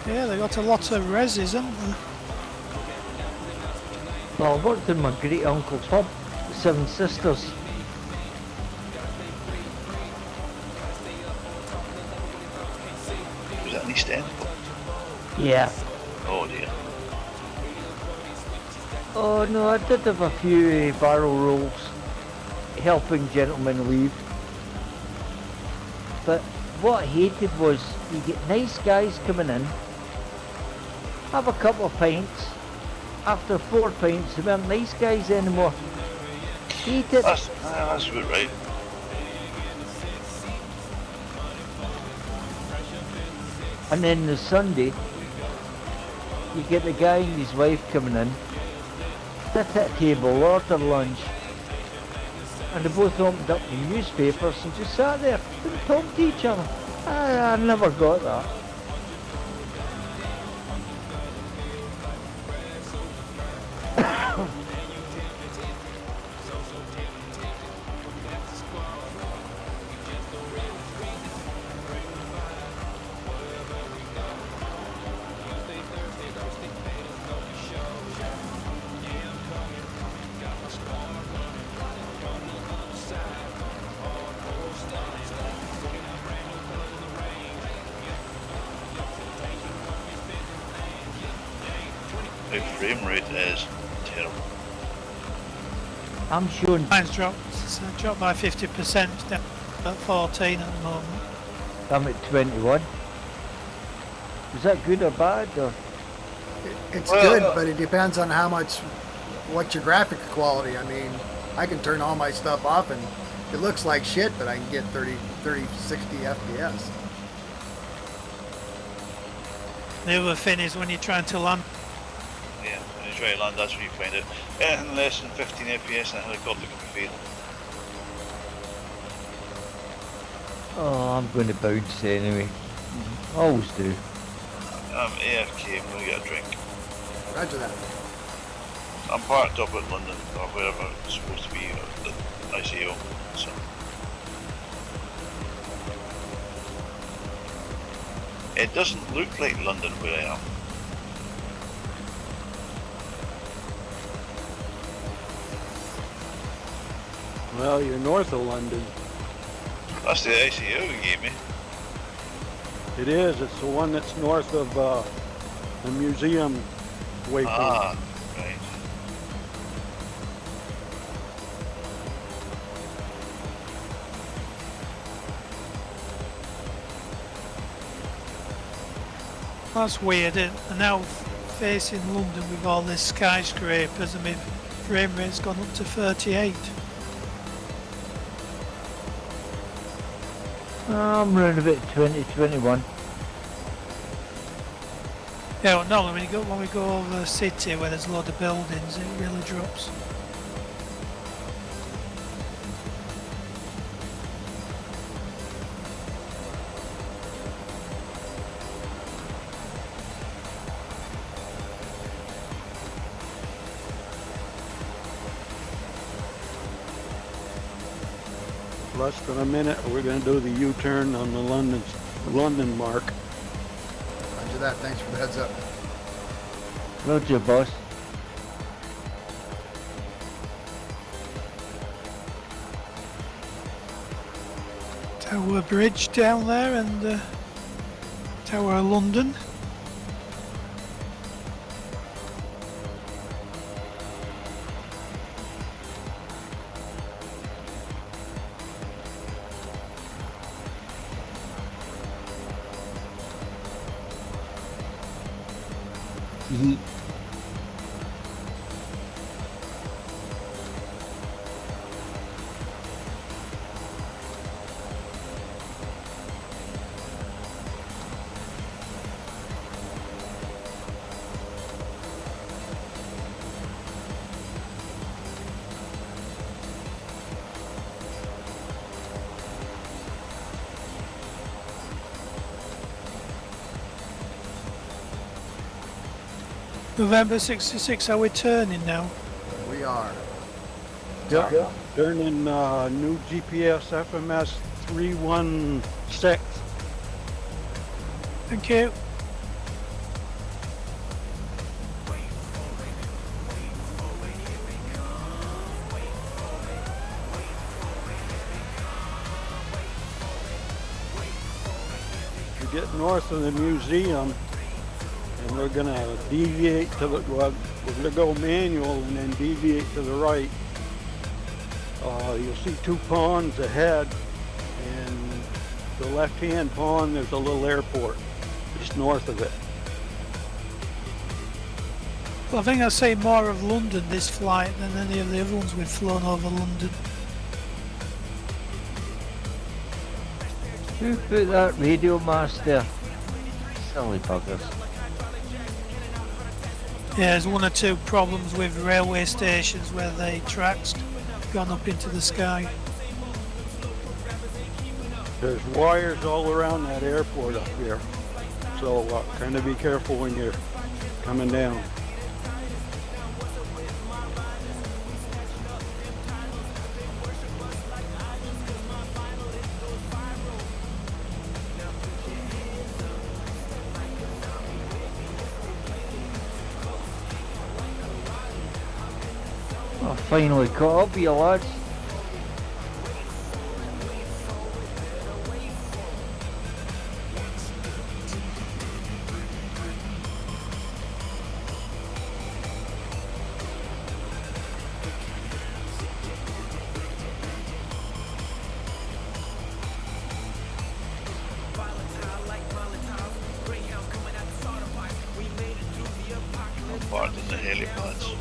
Yeah, they got a lot of reses, haven't they? Well, I worked in my great uncle's pub, the Seven Sisters. Was that in East End? Yeah. Oh dear. Oh no, I did have a few barrel rolls helping gentlemen leave. But what I hated was you get nice guys coming in, have a couple of pints, after 4 pints they weren't nice guys anymore. Hate it. That's about right. And then the Sunday, you get the guy and his wife coming in, sit at a table, order lunch, and they both opened up the newspapers and just sat there, didn't talk to each other. I never got that. My frame rate is terrible. I'm showing Mine's dropped. It's dropped by 50%. It's down at 14 at the moment. I'm at 21. Is that good or bad? Or? It's Well, good, but it depends on what's your graphic quality. I mean, I can turn all my stuff off and it looks like shit, but I can get 30, 60 FPS. The other thing is when you're trying to land, Yeah, when you try to land, that's where you find it. Anything less than 15 FPS in a helicopter can be fatal. Oh, I'm going to bounce anyway. Always do. I'm AFK, I'm going to get a drink. Roger that. I'm parked up at London, or wherever it's supposed to be, at the ICO, so... It doesn't look like London where I am. Well, you're north of London. That's the ICO you gave me. It is. It's the one that's north of the museum waypoint. Ah, right. That's weird. And now facing London with all these skyscrapers, and my frame rate's gone up to 38. I'm around about 20, 21. Yeah, well, no, when we go over the city where there's a lot of buildings, it really drops. Less than a minute, we're going to do the U-turn on the London mark. Roger that. Thanks for the heads up. Roger, boss. Tower Bridge down there and Tower of London. Yeet. November 66, are we turning now? We are. Yeah. Turning new GPS FMS 316. Thank you. We get north of the museum, and we're gonna deviate to the, well, we're gonna go manual and then deviate to the right. You'll see two ponds ahead, and the left-hand pond, there's a little airport just north of it. Well, I think I see more of London this flight than any of the other ones we've flown over London. Who put that radio mast there? Silly buggers. Yeah, there's one or two problems with railway stations where the tracks gone up into the sky. There's wires all around that airport up here, so kind of be careful when you're coming down. I finally caught up with you, lads. Part in the helipads.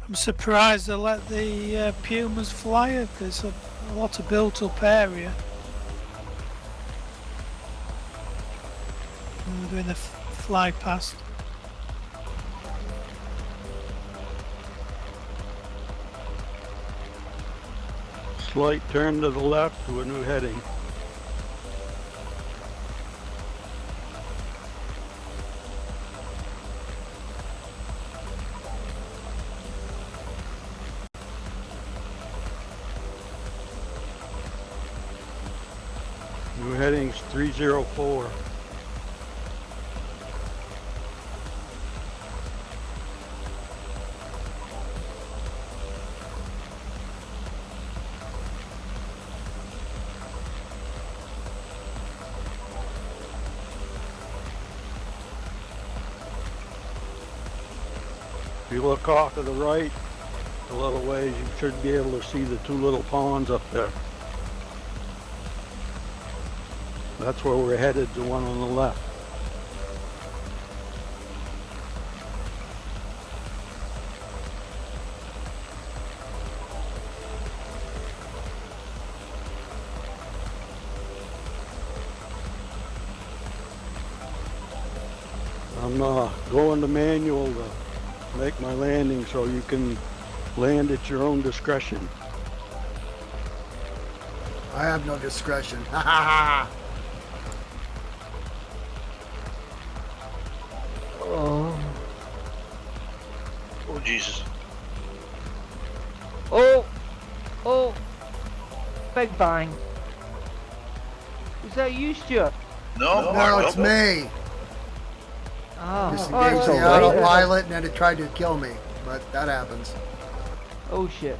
I'm surprised they let the Pumas fly it. There's a lot of built-up area. And we're doing a fly past. Slight turn to the left to a new heading. New heading's 304. If you look off to the right a little ways, you should be able to see the two little ponds up there. That's where we're headed, the one on the left. I'm going to manual to make my landing so you can land at your own discretion. I have no discretion. Ha ha ha! Oh. Oh Jesus. Oh! Oh! Big bang. Is that you, Stuart? No, No, it's no. me. Oh, Disengaged that's the alright. autopilot and then it tried to kill me. But that happens. Oh shit.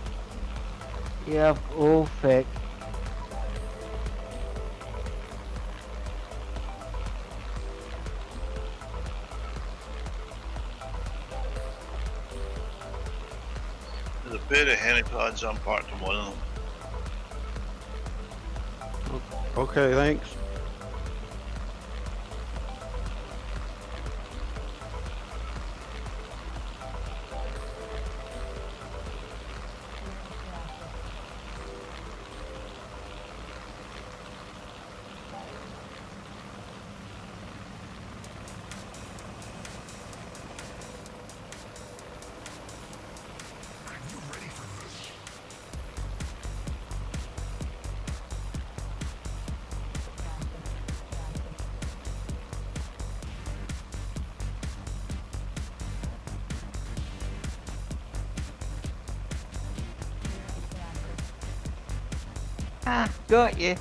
Yeah, oh feck. There's a pair of helipads on parked on one of them. Okay, thanks. Ah, got you.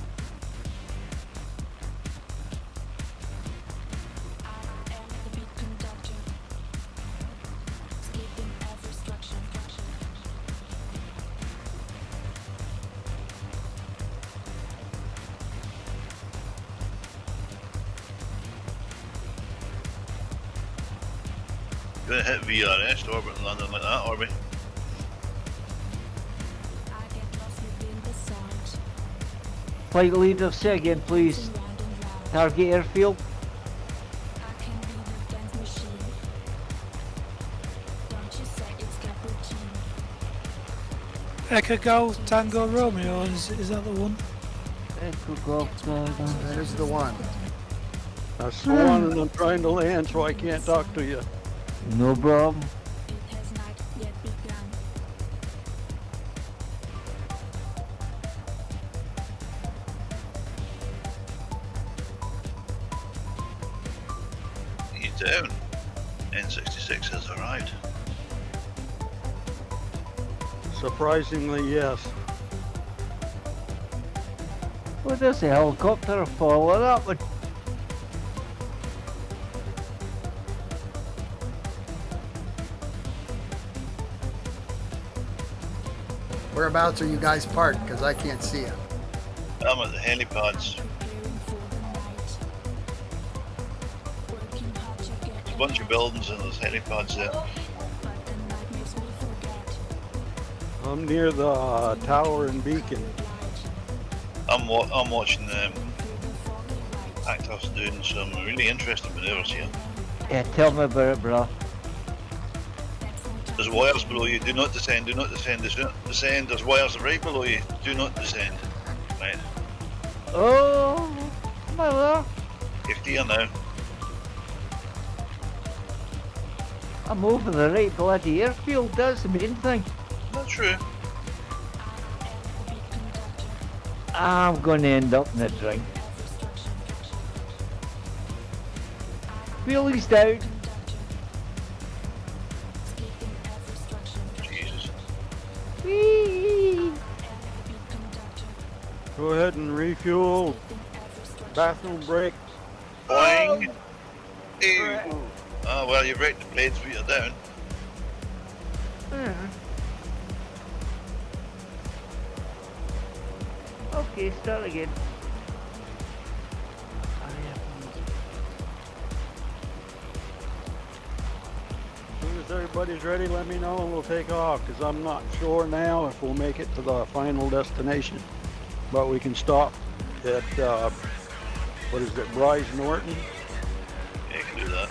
Gonna hit VRS to orbit and landing like that, Orby. Flight leader, say again, please. Target airfield. Echo Golf Tango Romeo, is that the one? Echo Golf Tango. That is the one. That's the one, and I'm trying to land, so I can't talk to you. No problem. He's down. N66 has arrived. Surprisingly, yes. Well, there's a helicopter following that one. Whereabouts are you guys parked? Because I can't see it. I'm at the helipads. There's a bunch of buildings and there's helipads there. I'm near the tower and beacon. I'm watching Actos doing some really interesting maneuvers here. Yeah, tell me about it, bro. There's wires below you. Do not descend. Do not descend. Do not descend. There's wires right below you. Do not descend. Right. Oh, mother. Safety here now. I'm over the right bloody airfield, that's the main thing. Not true. I'm gonna end up in a drink. Wheelies down. Jesus. Whee! Go ahead and refuel. Bathroom break. Boing. Ew. Ah, well, you've wrecked the blades, but you're down. Okay, start again. As soon as everybody's ready, let me know and we'll take off, because I'm not sure now if we'll make it to the final destination. But we can stop at, what is it, Bryce Norton? Yeah, you can do that.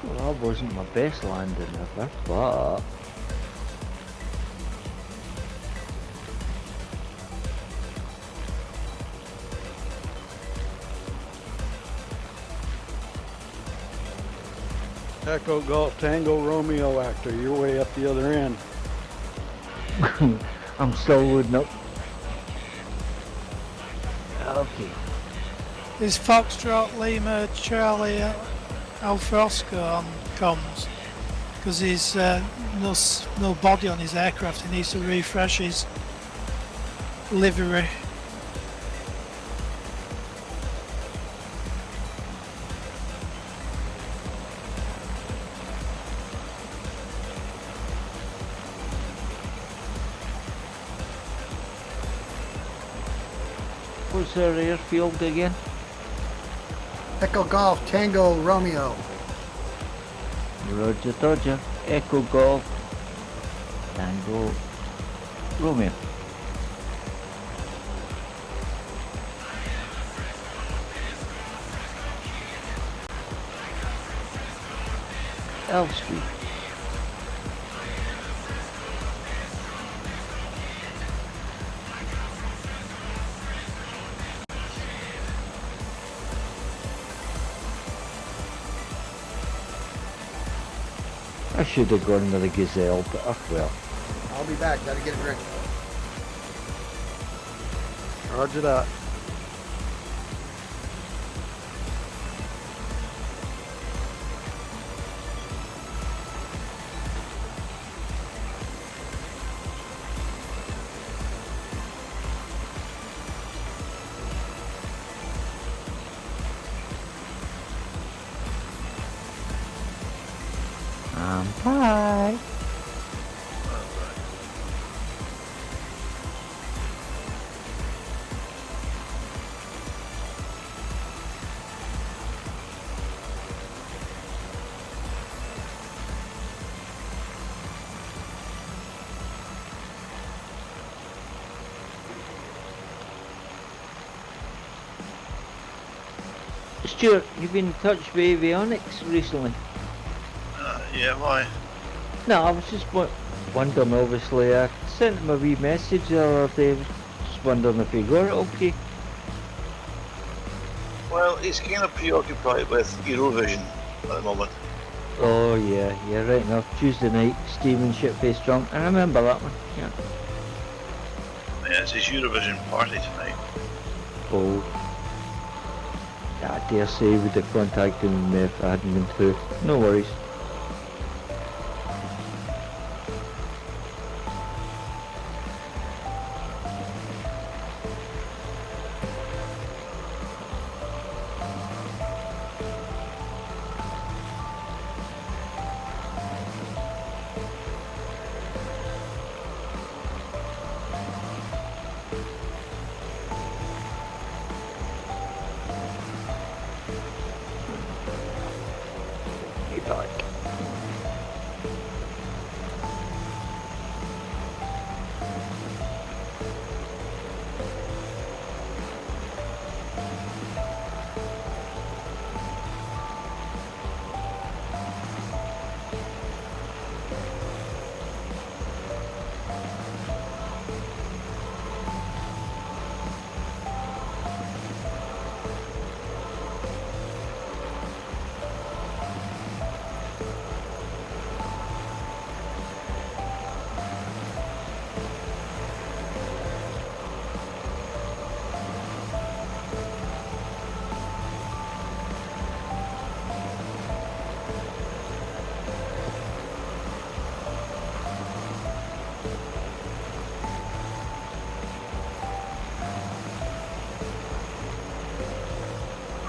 Well, that wasn't my best landing ever, but... Echo Golf Tango Romeo actor, you're way up the other end. I'm still loading up. Okay. Is Foxtrot Lima Charlie Alpha Oscar on comms? Because he's no body on his aircraft. He needs to refresh his livery. What's their airfield again? Echo Golf Tango Romeo. Roger Dodger, Echo Golf, Tango, Romeo. Elstree. I should have gone with the Gazelle, but oh well. I'll be back. Gotta get a drink. Roger that. Bye. Stuart, you've been in touch with avionics recently? Yeah, why? No, I was just wondering, obviously, I sent him a wee message the other day, just wondering if he got it okay. Well, he's kind of preoccupied with Eurovision at the moment. Oh yeah, right enough. Tuesday night, Steven shit-faced drunk, I remember that one, yeah. Yeah, it's his Eurovision party tonight. Oh. Yeah, I dare say would have contacted him if I hadn't been through. No worries.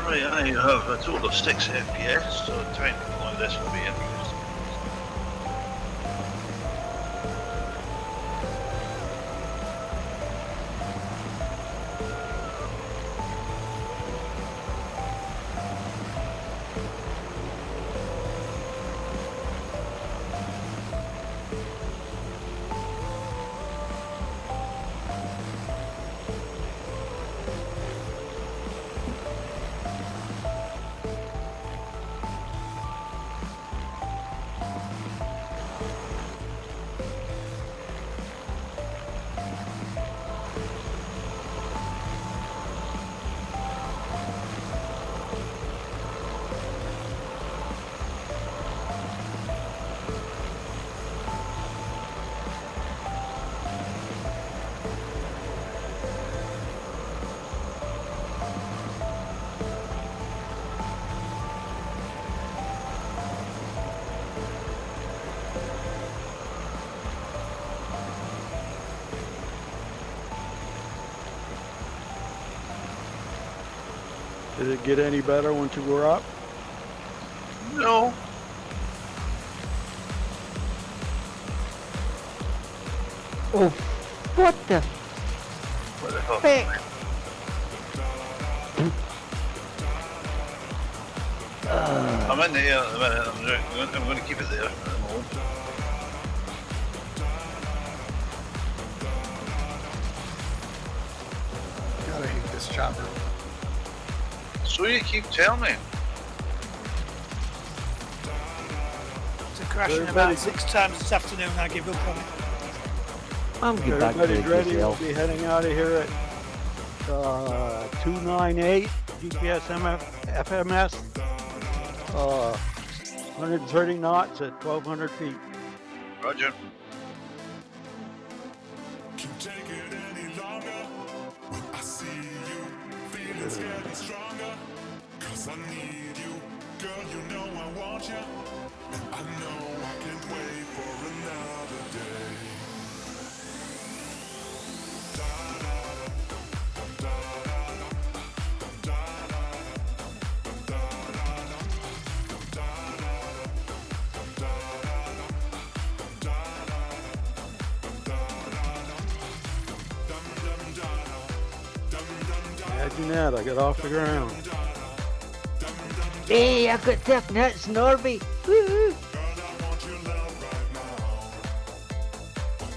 Right, I have a total of 6 FPS, so trying to deploy this will be interesting. Did it get any better once you were up? No. Oh, what the What the hell? heck? I'm in the air at the minute. I'm going to keep it there at the moment. Gotta hate this chopper. So you keep telling me. To crashing Everybody- about 6 times this afternoon, I give up on it. I'm getting back to the Everybody's ready. We'll yourself. be heading out of here at 298 GPS FMS. 130 knots at 1,200 feet. Roger. Can't take it any longer. When I see you, feelings getting stronger. 'Cause I need you, girl. You know I want you, and I know I can't wait for another day. Imagine that, I got off the ground. Hey, I got tough nuts, Norby. Woo-hoo.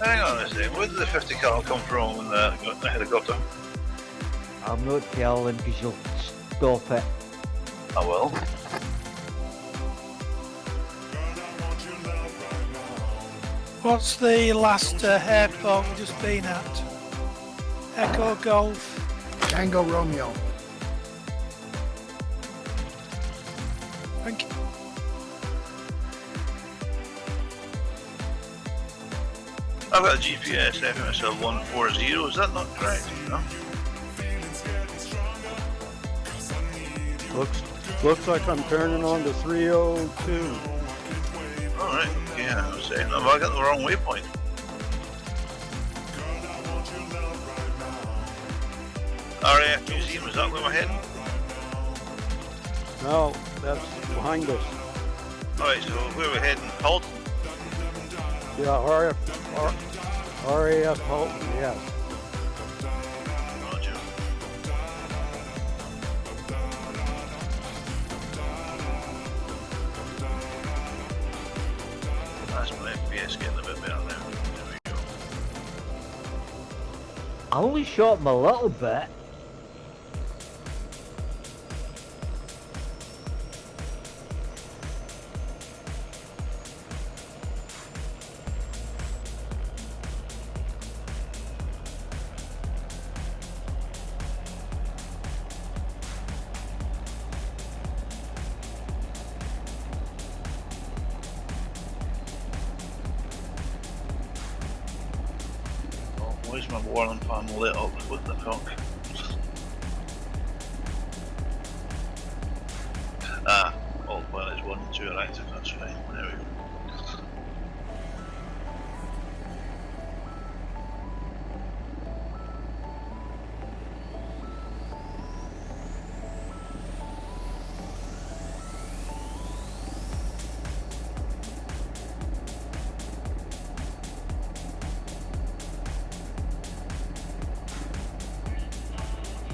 Hang on a second. Where did the 50 cal come from in the helicopter? I'm not telling because you'll stop it. I will. What's the last airport we've just been at? Echo Golf. Tango Romeo. Thank you. I've got a GPS FMSL 140. Is that not correct? No? Looks like I'm turning on to 302. Alright. Yeah, I was saying. Have I got the wrong waypoint? RAF Museum, is that where we're heading? No, that's behind us. Alright, so where we're heading? Halton? Yeah, RAF Halton, yes. Roger. That's my FPS getting a bit better there. There we go. I only shot him a little bit. Oh, where's my warning panel lit up? What the fuck? Ah, all pilots 1 and 2 are active, that's fine. There we go.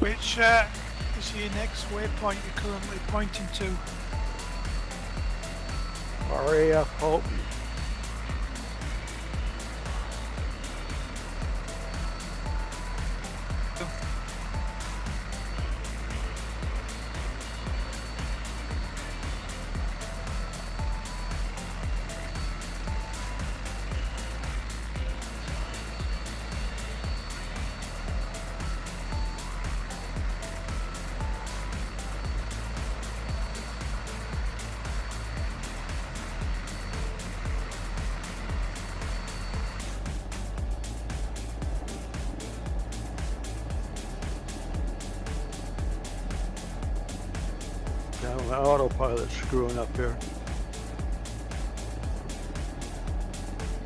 Which is your next waypoint you're currently pointing to? RAF Halton. Now my autopilot's screwing up here.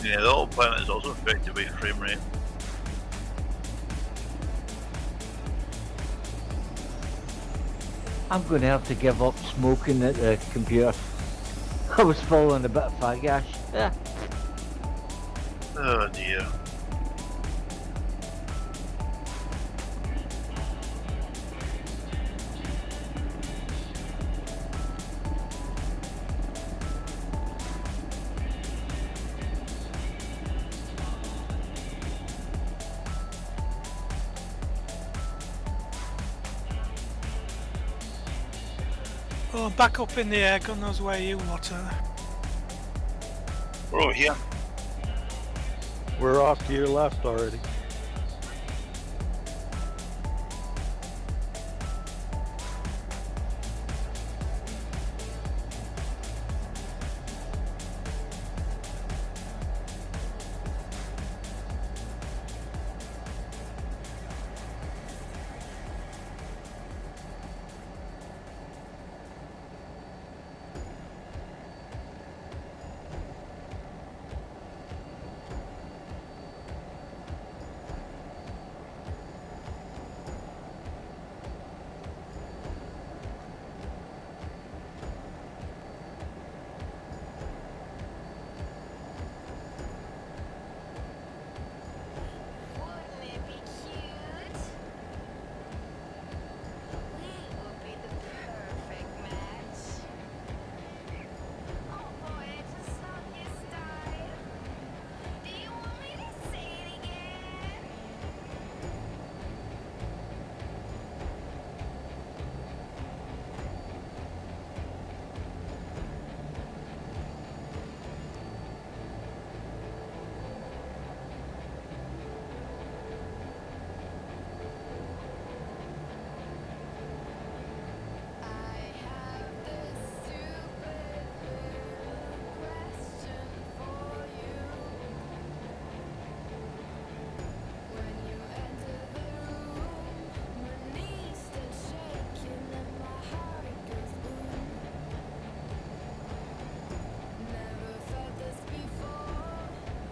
Yeah, the autopilot is also affected by frame rate. I'm going to have to give up smoking at the computer. I was following a bit of fag ash. Yeah. Oh dear. Oh, back up in the air, God knows where you lot are. We're over here. We're off to your left already. Wouldn't it be cute? We would be the perfect match. Oh boy, I just love your style. Do you want me to say it again? I have this stupid little question for you. When you enter the room, my knees start shaking and my heart goes boom. Never felt this before.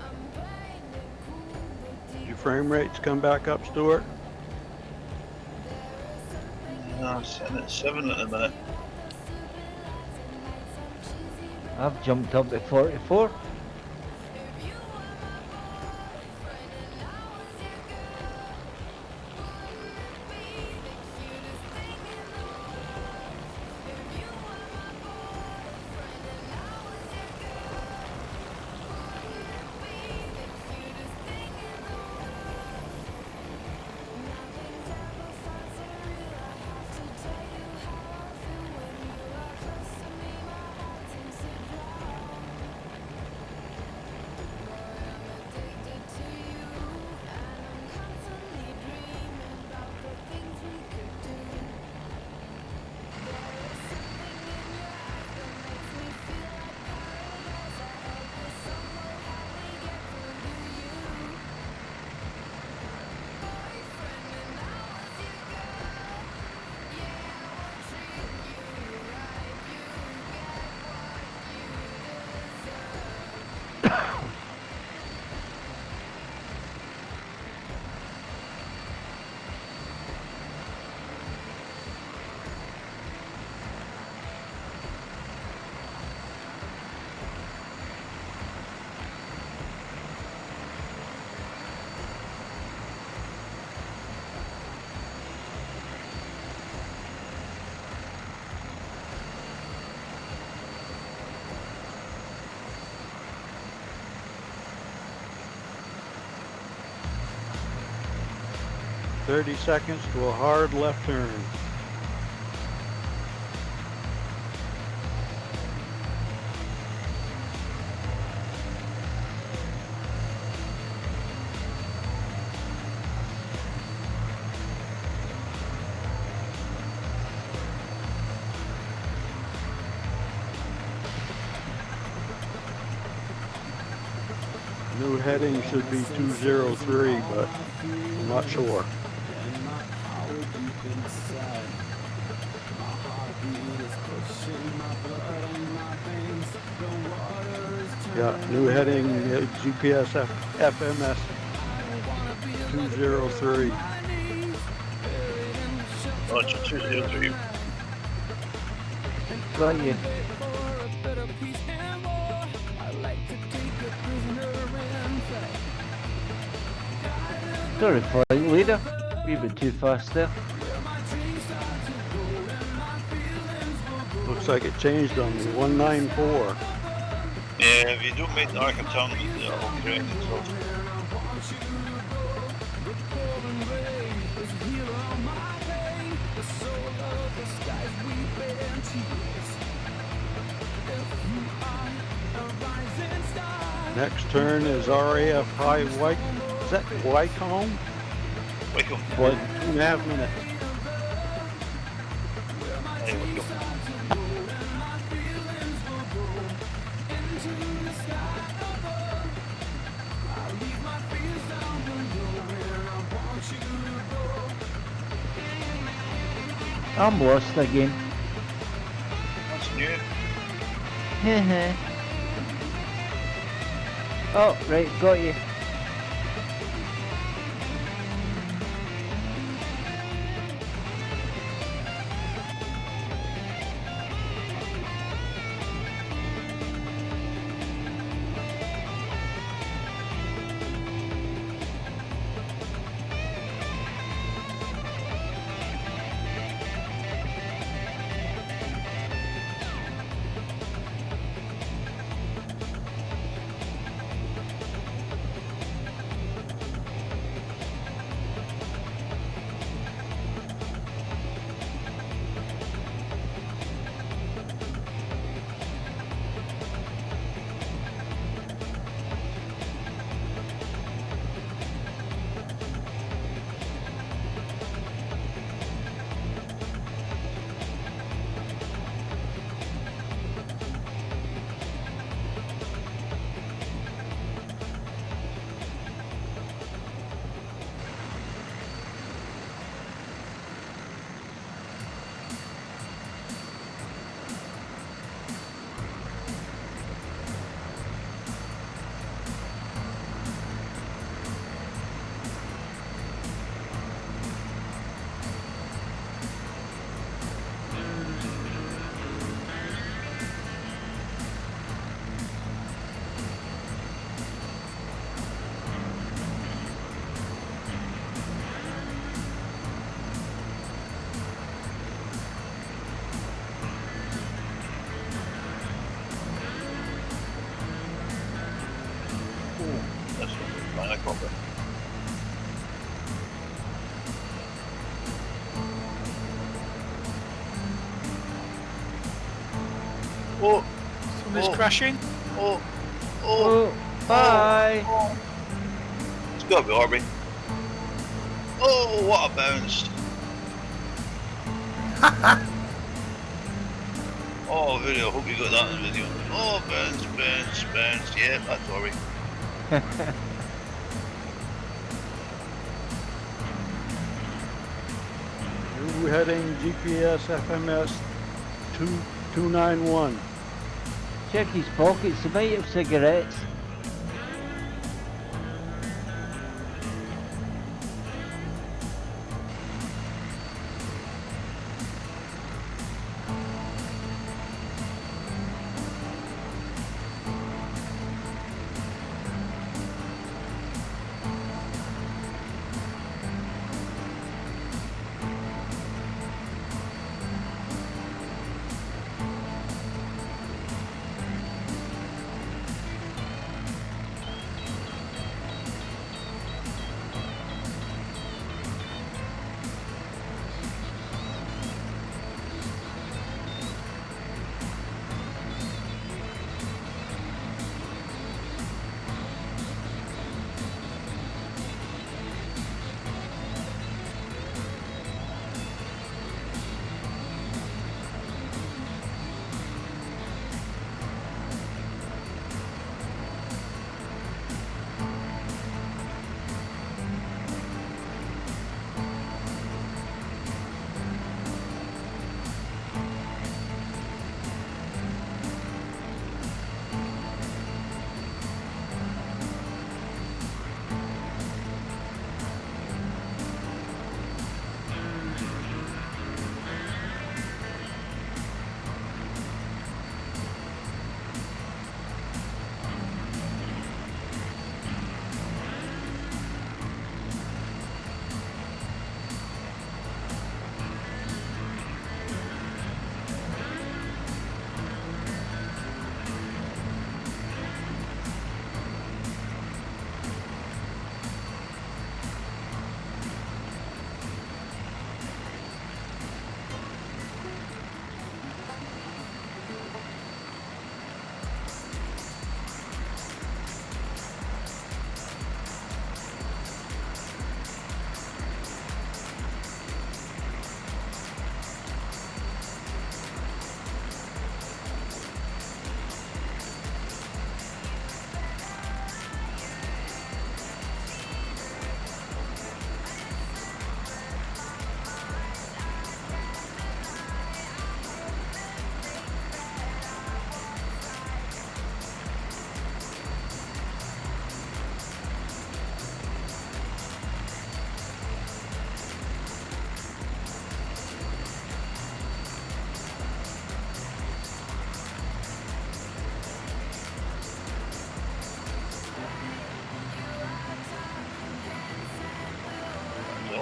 I'm playing it cool, but deep Your frame rates come back up, Stuart? I'm sitting at 7 at the minute. I've jumped up to 44. 30 seconds to a hard left turn. New heading should be 203, but I'm not sure. Yeah, new heading GPS FMS 203. Oh, it's a 203. Got you. Sorry, flight leader. Wee bit too fast there. Looks like it changed on me. 194. Yeah, if you don't make the arc of tongue, I'll correct it. So. Next turn is RAF High Wycombe. Is that Wycombe? Wycombe. What? 2.5 minutes. Hey, Wycombe. I'm lost again. That's new. Heh. Oh, right, got you. That's fine, I copy. Oh, Somebody's crashing. oh, Oh, bye. oh. It's gotta be Orby. Oh, what a bounce. Oh, video, hope you got that in the video. Oh, bounce. Yeah, that's Orby. New heading GPS FMS 291. Check his pockets, he might have cigarettes.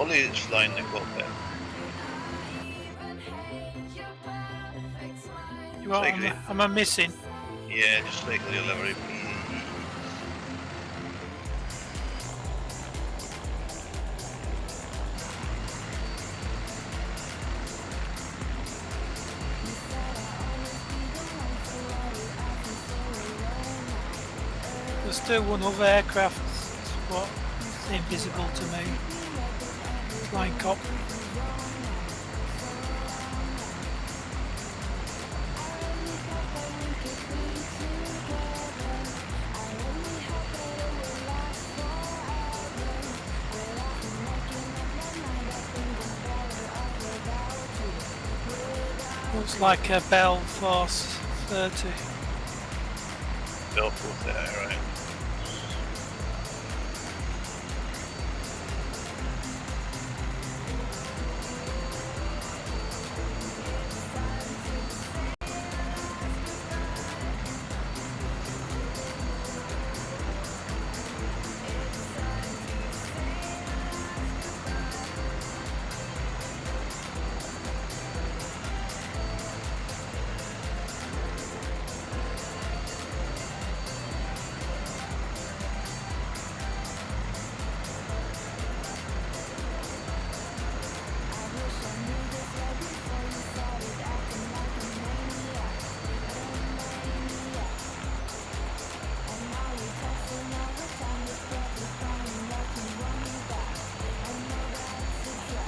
Ollie is flying the cockpit. What Slightly. am I missing? Yeah, just slightly delivery. There's still one other aircraft, what invisible to me. Flying cockpit. Looks like a Bell Force 30. Belfort there, right.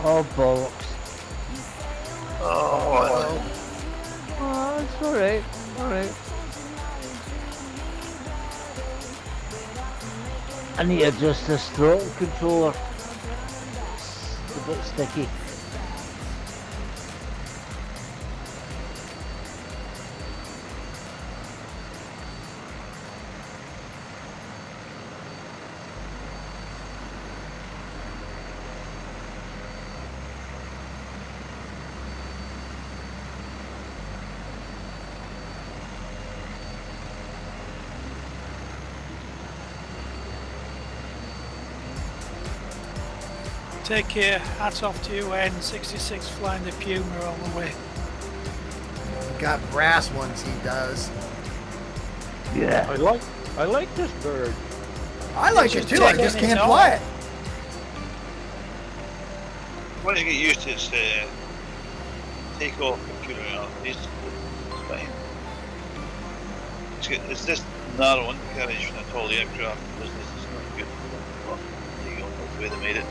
Oh, bollocks. Oh, Oh, it's alright. Alright. I need to adjust this throttle controller. It's a bit sticky. Take care, hats off to you, N66 flying the Puma all the way. Got brass ones, he does. Yeah. I like this bird. I like it too, I just can't fly it. once you get used to its take-off computer, you know, it's fine. It's this narrow undercarriage from a tall aircraft business is not good. Well, there you go, that's the way they made it.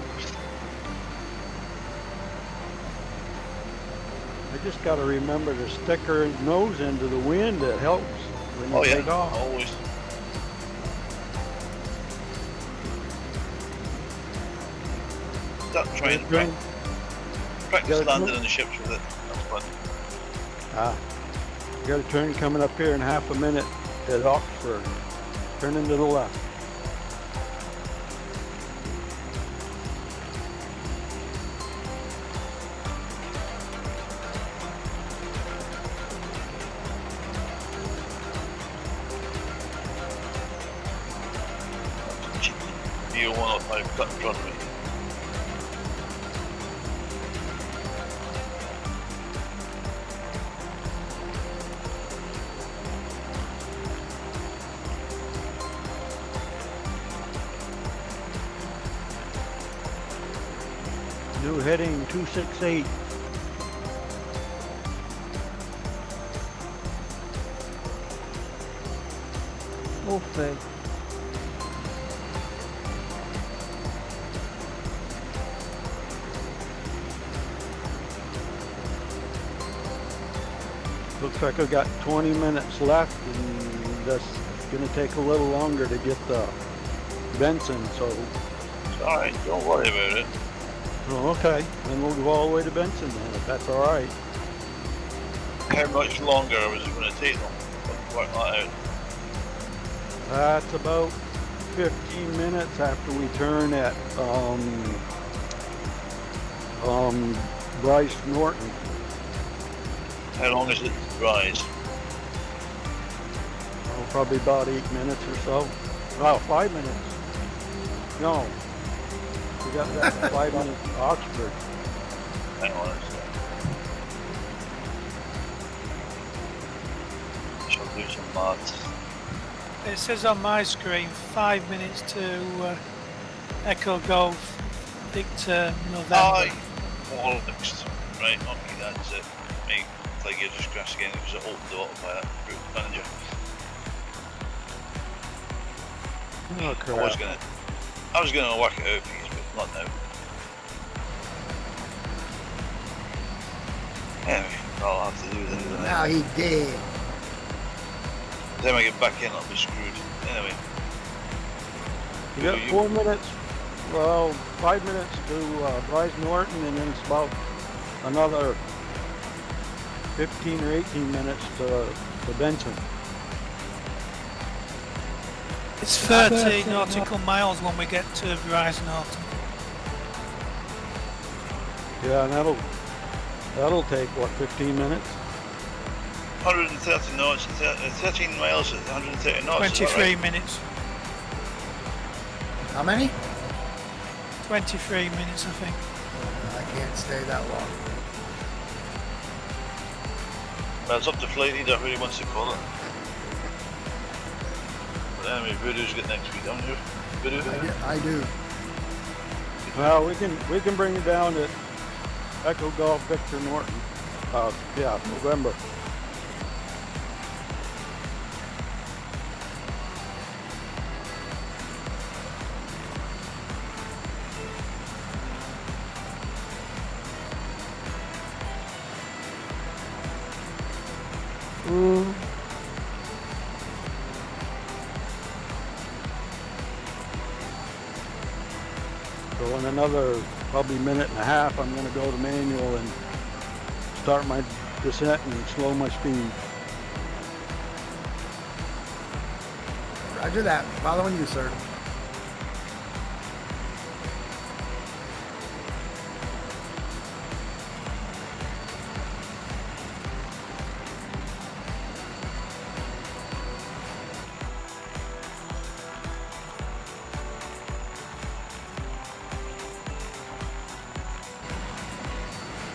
I just got to remember to stick her nose into the wind. It helps when you Oh take yeah, off. always. Start trying to practice gotta landing come- on the ships with it. That's fun. Got a turn coming up here in half a minute at Oxford. Turn into the left. View 105 cut front me. New heading 268. Oh, thank. Looks like I've got 20 minutes left, and that's gonna take a little longer to get the Benson, so, It's alright, don't worry about it. oh, okay. Then we'll go all the way to Benson then, if that's all right. How much longer was it going to take them? Let's work that out. That's about 15 minutes after we turn at, Bryce Norton. How long is it to rise? Oh, probably about 8 minutes or so. Oh, 5 minutes. No, We got that flight on Oxford. Hang on. Shall do some maths. It says on my screen 5 minutes to Echo Golf Victor November. Aye. All next. Right, okay, that's it. Right, like you just crashed again because it opened the autopilot group manager. Oh I crap. was gonna work it out for you, but not now. Anyway, I'll have to do that. Now he did. Then I get back in, I'll be screwed. Anyway. You got 4 minutes, well, 5 minutes to Bryce Norton, and then it's about another 15 or 18 minutes to Benson. It's 30 nautical miles when we get to Rise Norton. Yeah, and that'll take, what, 15 minutes? 130 knots, 13 miles at 130 knots. 23 minutes. How many? 23 minutes, I think. I can't stay that long. Well, it's up to FlightNight or who he wants to call it. But anyway, Voodoo's got next week, don't you? Voodoo? I do. Well, we can bring it down to Echo Golf Victor Norton. Yeah, November. So in another probably minute and a half, I'm going to go to manual and start my descent and slow my speed. Roger that. Following you, sir.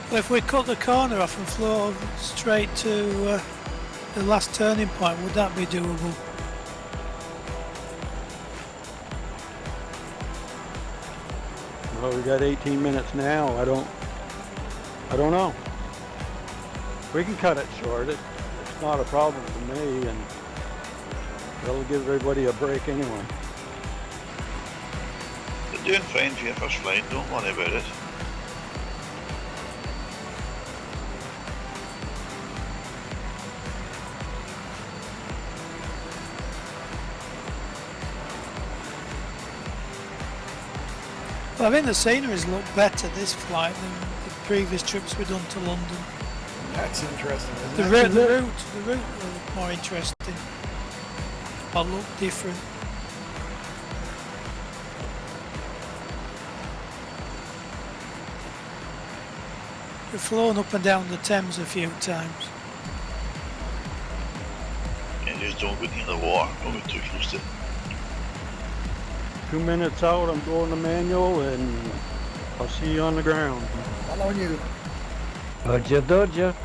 Well, if we cut the corner off and flew straight to the last turning point, would that be doable? Well, we got 18 minutes now. I don't know. We can cut it short. It's not a problem for me, and that'll give everybody a break anyway. You're doing fine for your first flight, don't worry about it. Well, I think the sceneries look better this flight than the previous trips we've done to London. That's interesting. The route will look more interesting. Or look different. We've flown up and down the Thames a few times. Yeah, just don't get near the water, don't get too close to it. 2 minutes out, I'm going to manual, and I'll see you on the ground. Following you. Dodger, dodger.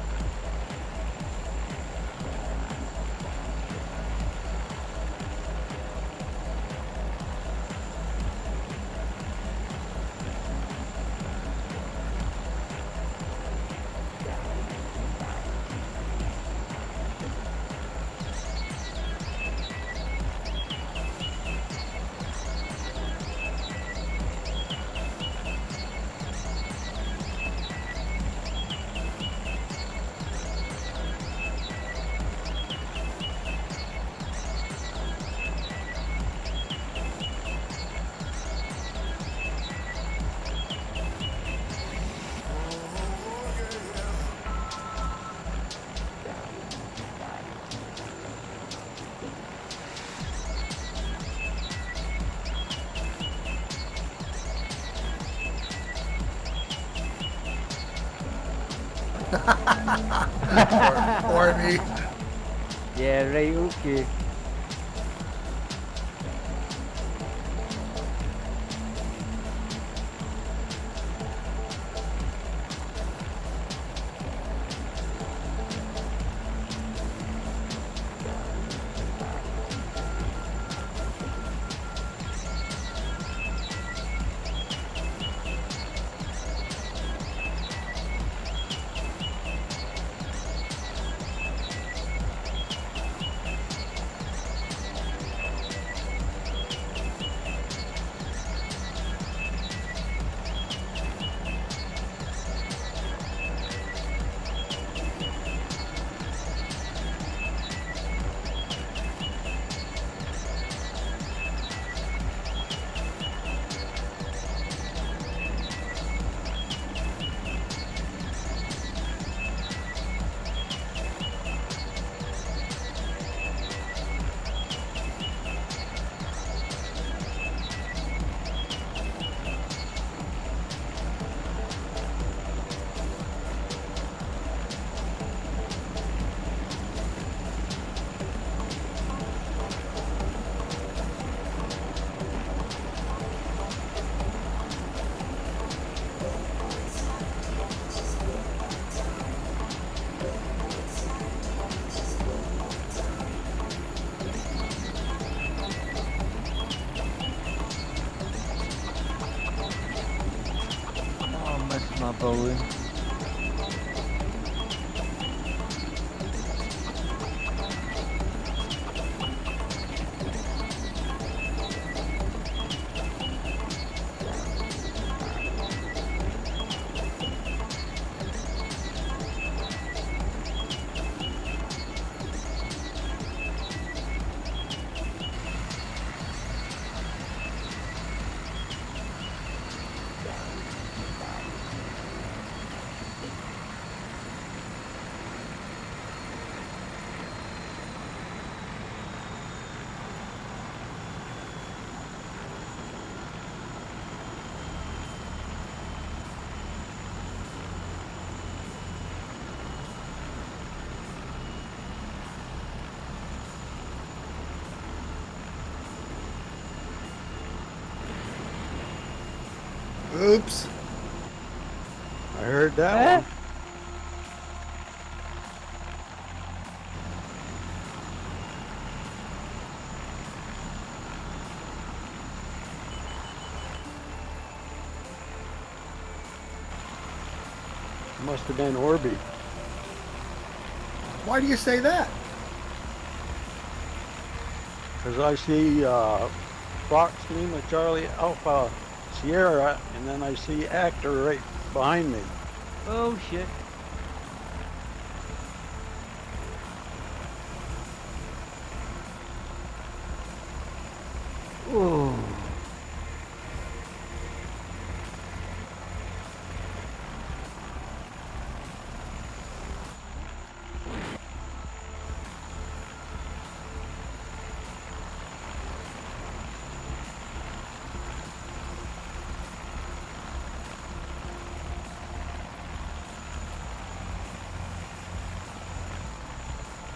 or me. Yeah, right, okay. balloon. Oops. I heard that one. Must have been Orby. Why do you say that? Because I see Fox Lima Charlie Alpha Sierra, and then I see Actor right behind me. Oh shit. Ooh.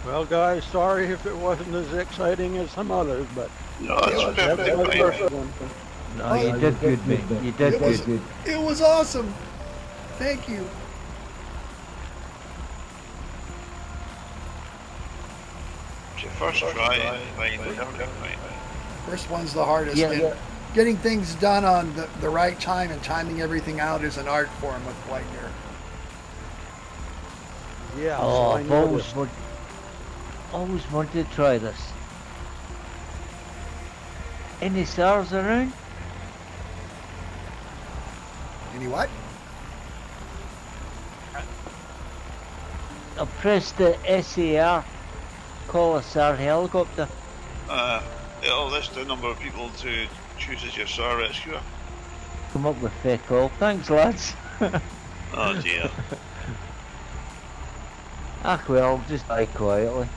Well, guys, sorry if it wasn't as exciting as some others, but No, it's that's my perfectly first fine. one. No, you did good, mate. You did It was, good. it was awesome. Thank you. It's your first try, fine, fine. First one's the hardest. Yeah, and yeah. Getting things done on the right time and timing everything out is an art form with flight gear. Yeah, Oh, so I I've noticed. always wanted to try this. Any stars around? Any what? I pressed the SAR, call a SAR helicopter. It'll list the number of people to choose as your SAR rescuer. Come up with feck all. Thanks, lads. Oh dear. Ah well, just die quietly.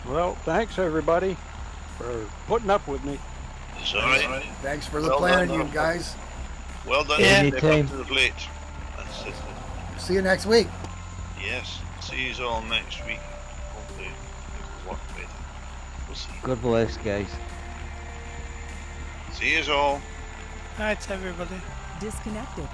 Well, thanks everybody for putting up with me. It's alright. Thanks for the Well planning, done, you guys. Well done. Yeah. Step up Anytime. to the plate. That's it. See you next week. Yes. See you all next week. Hopefully it will work better. We'll see. God bless, guys. See you all. Night, everybody. Disconnected.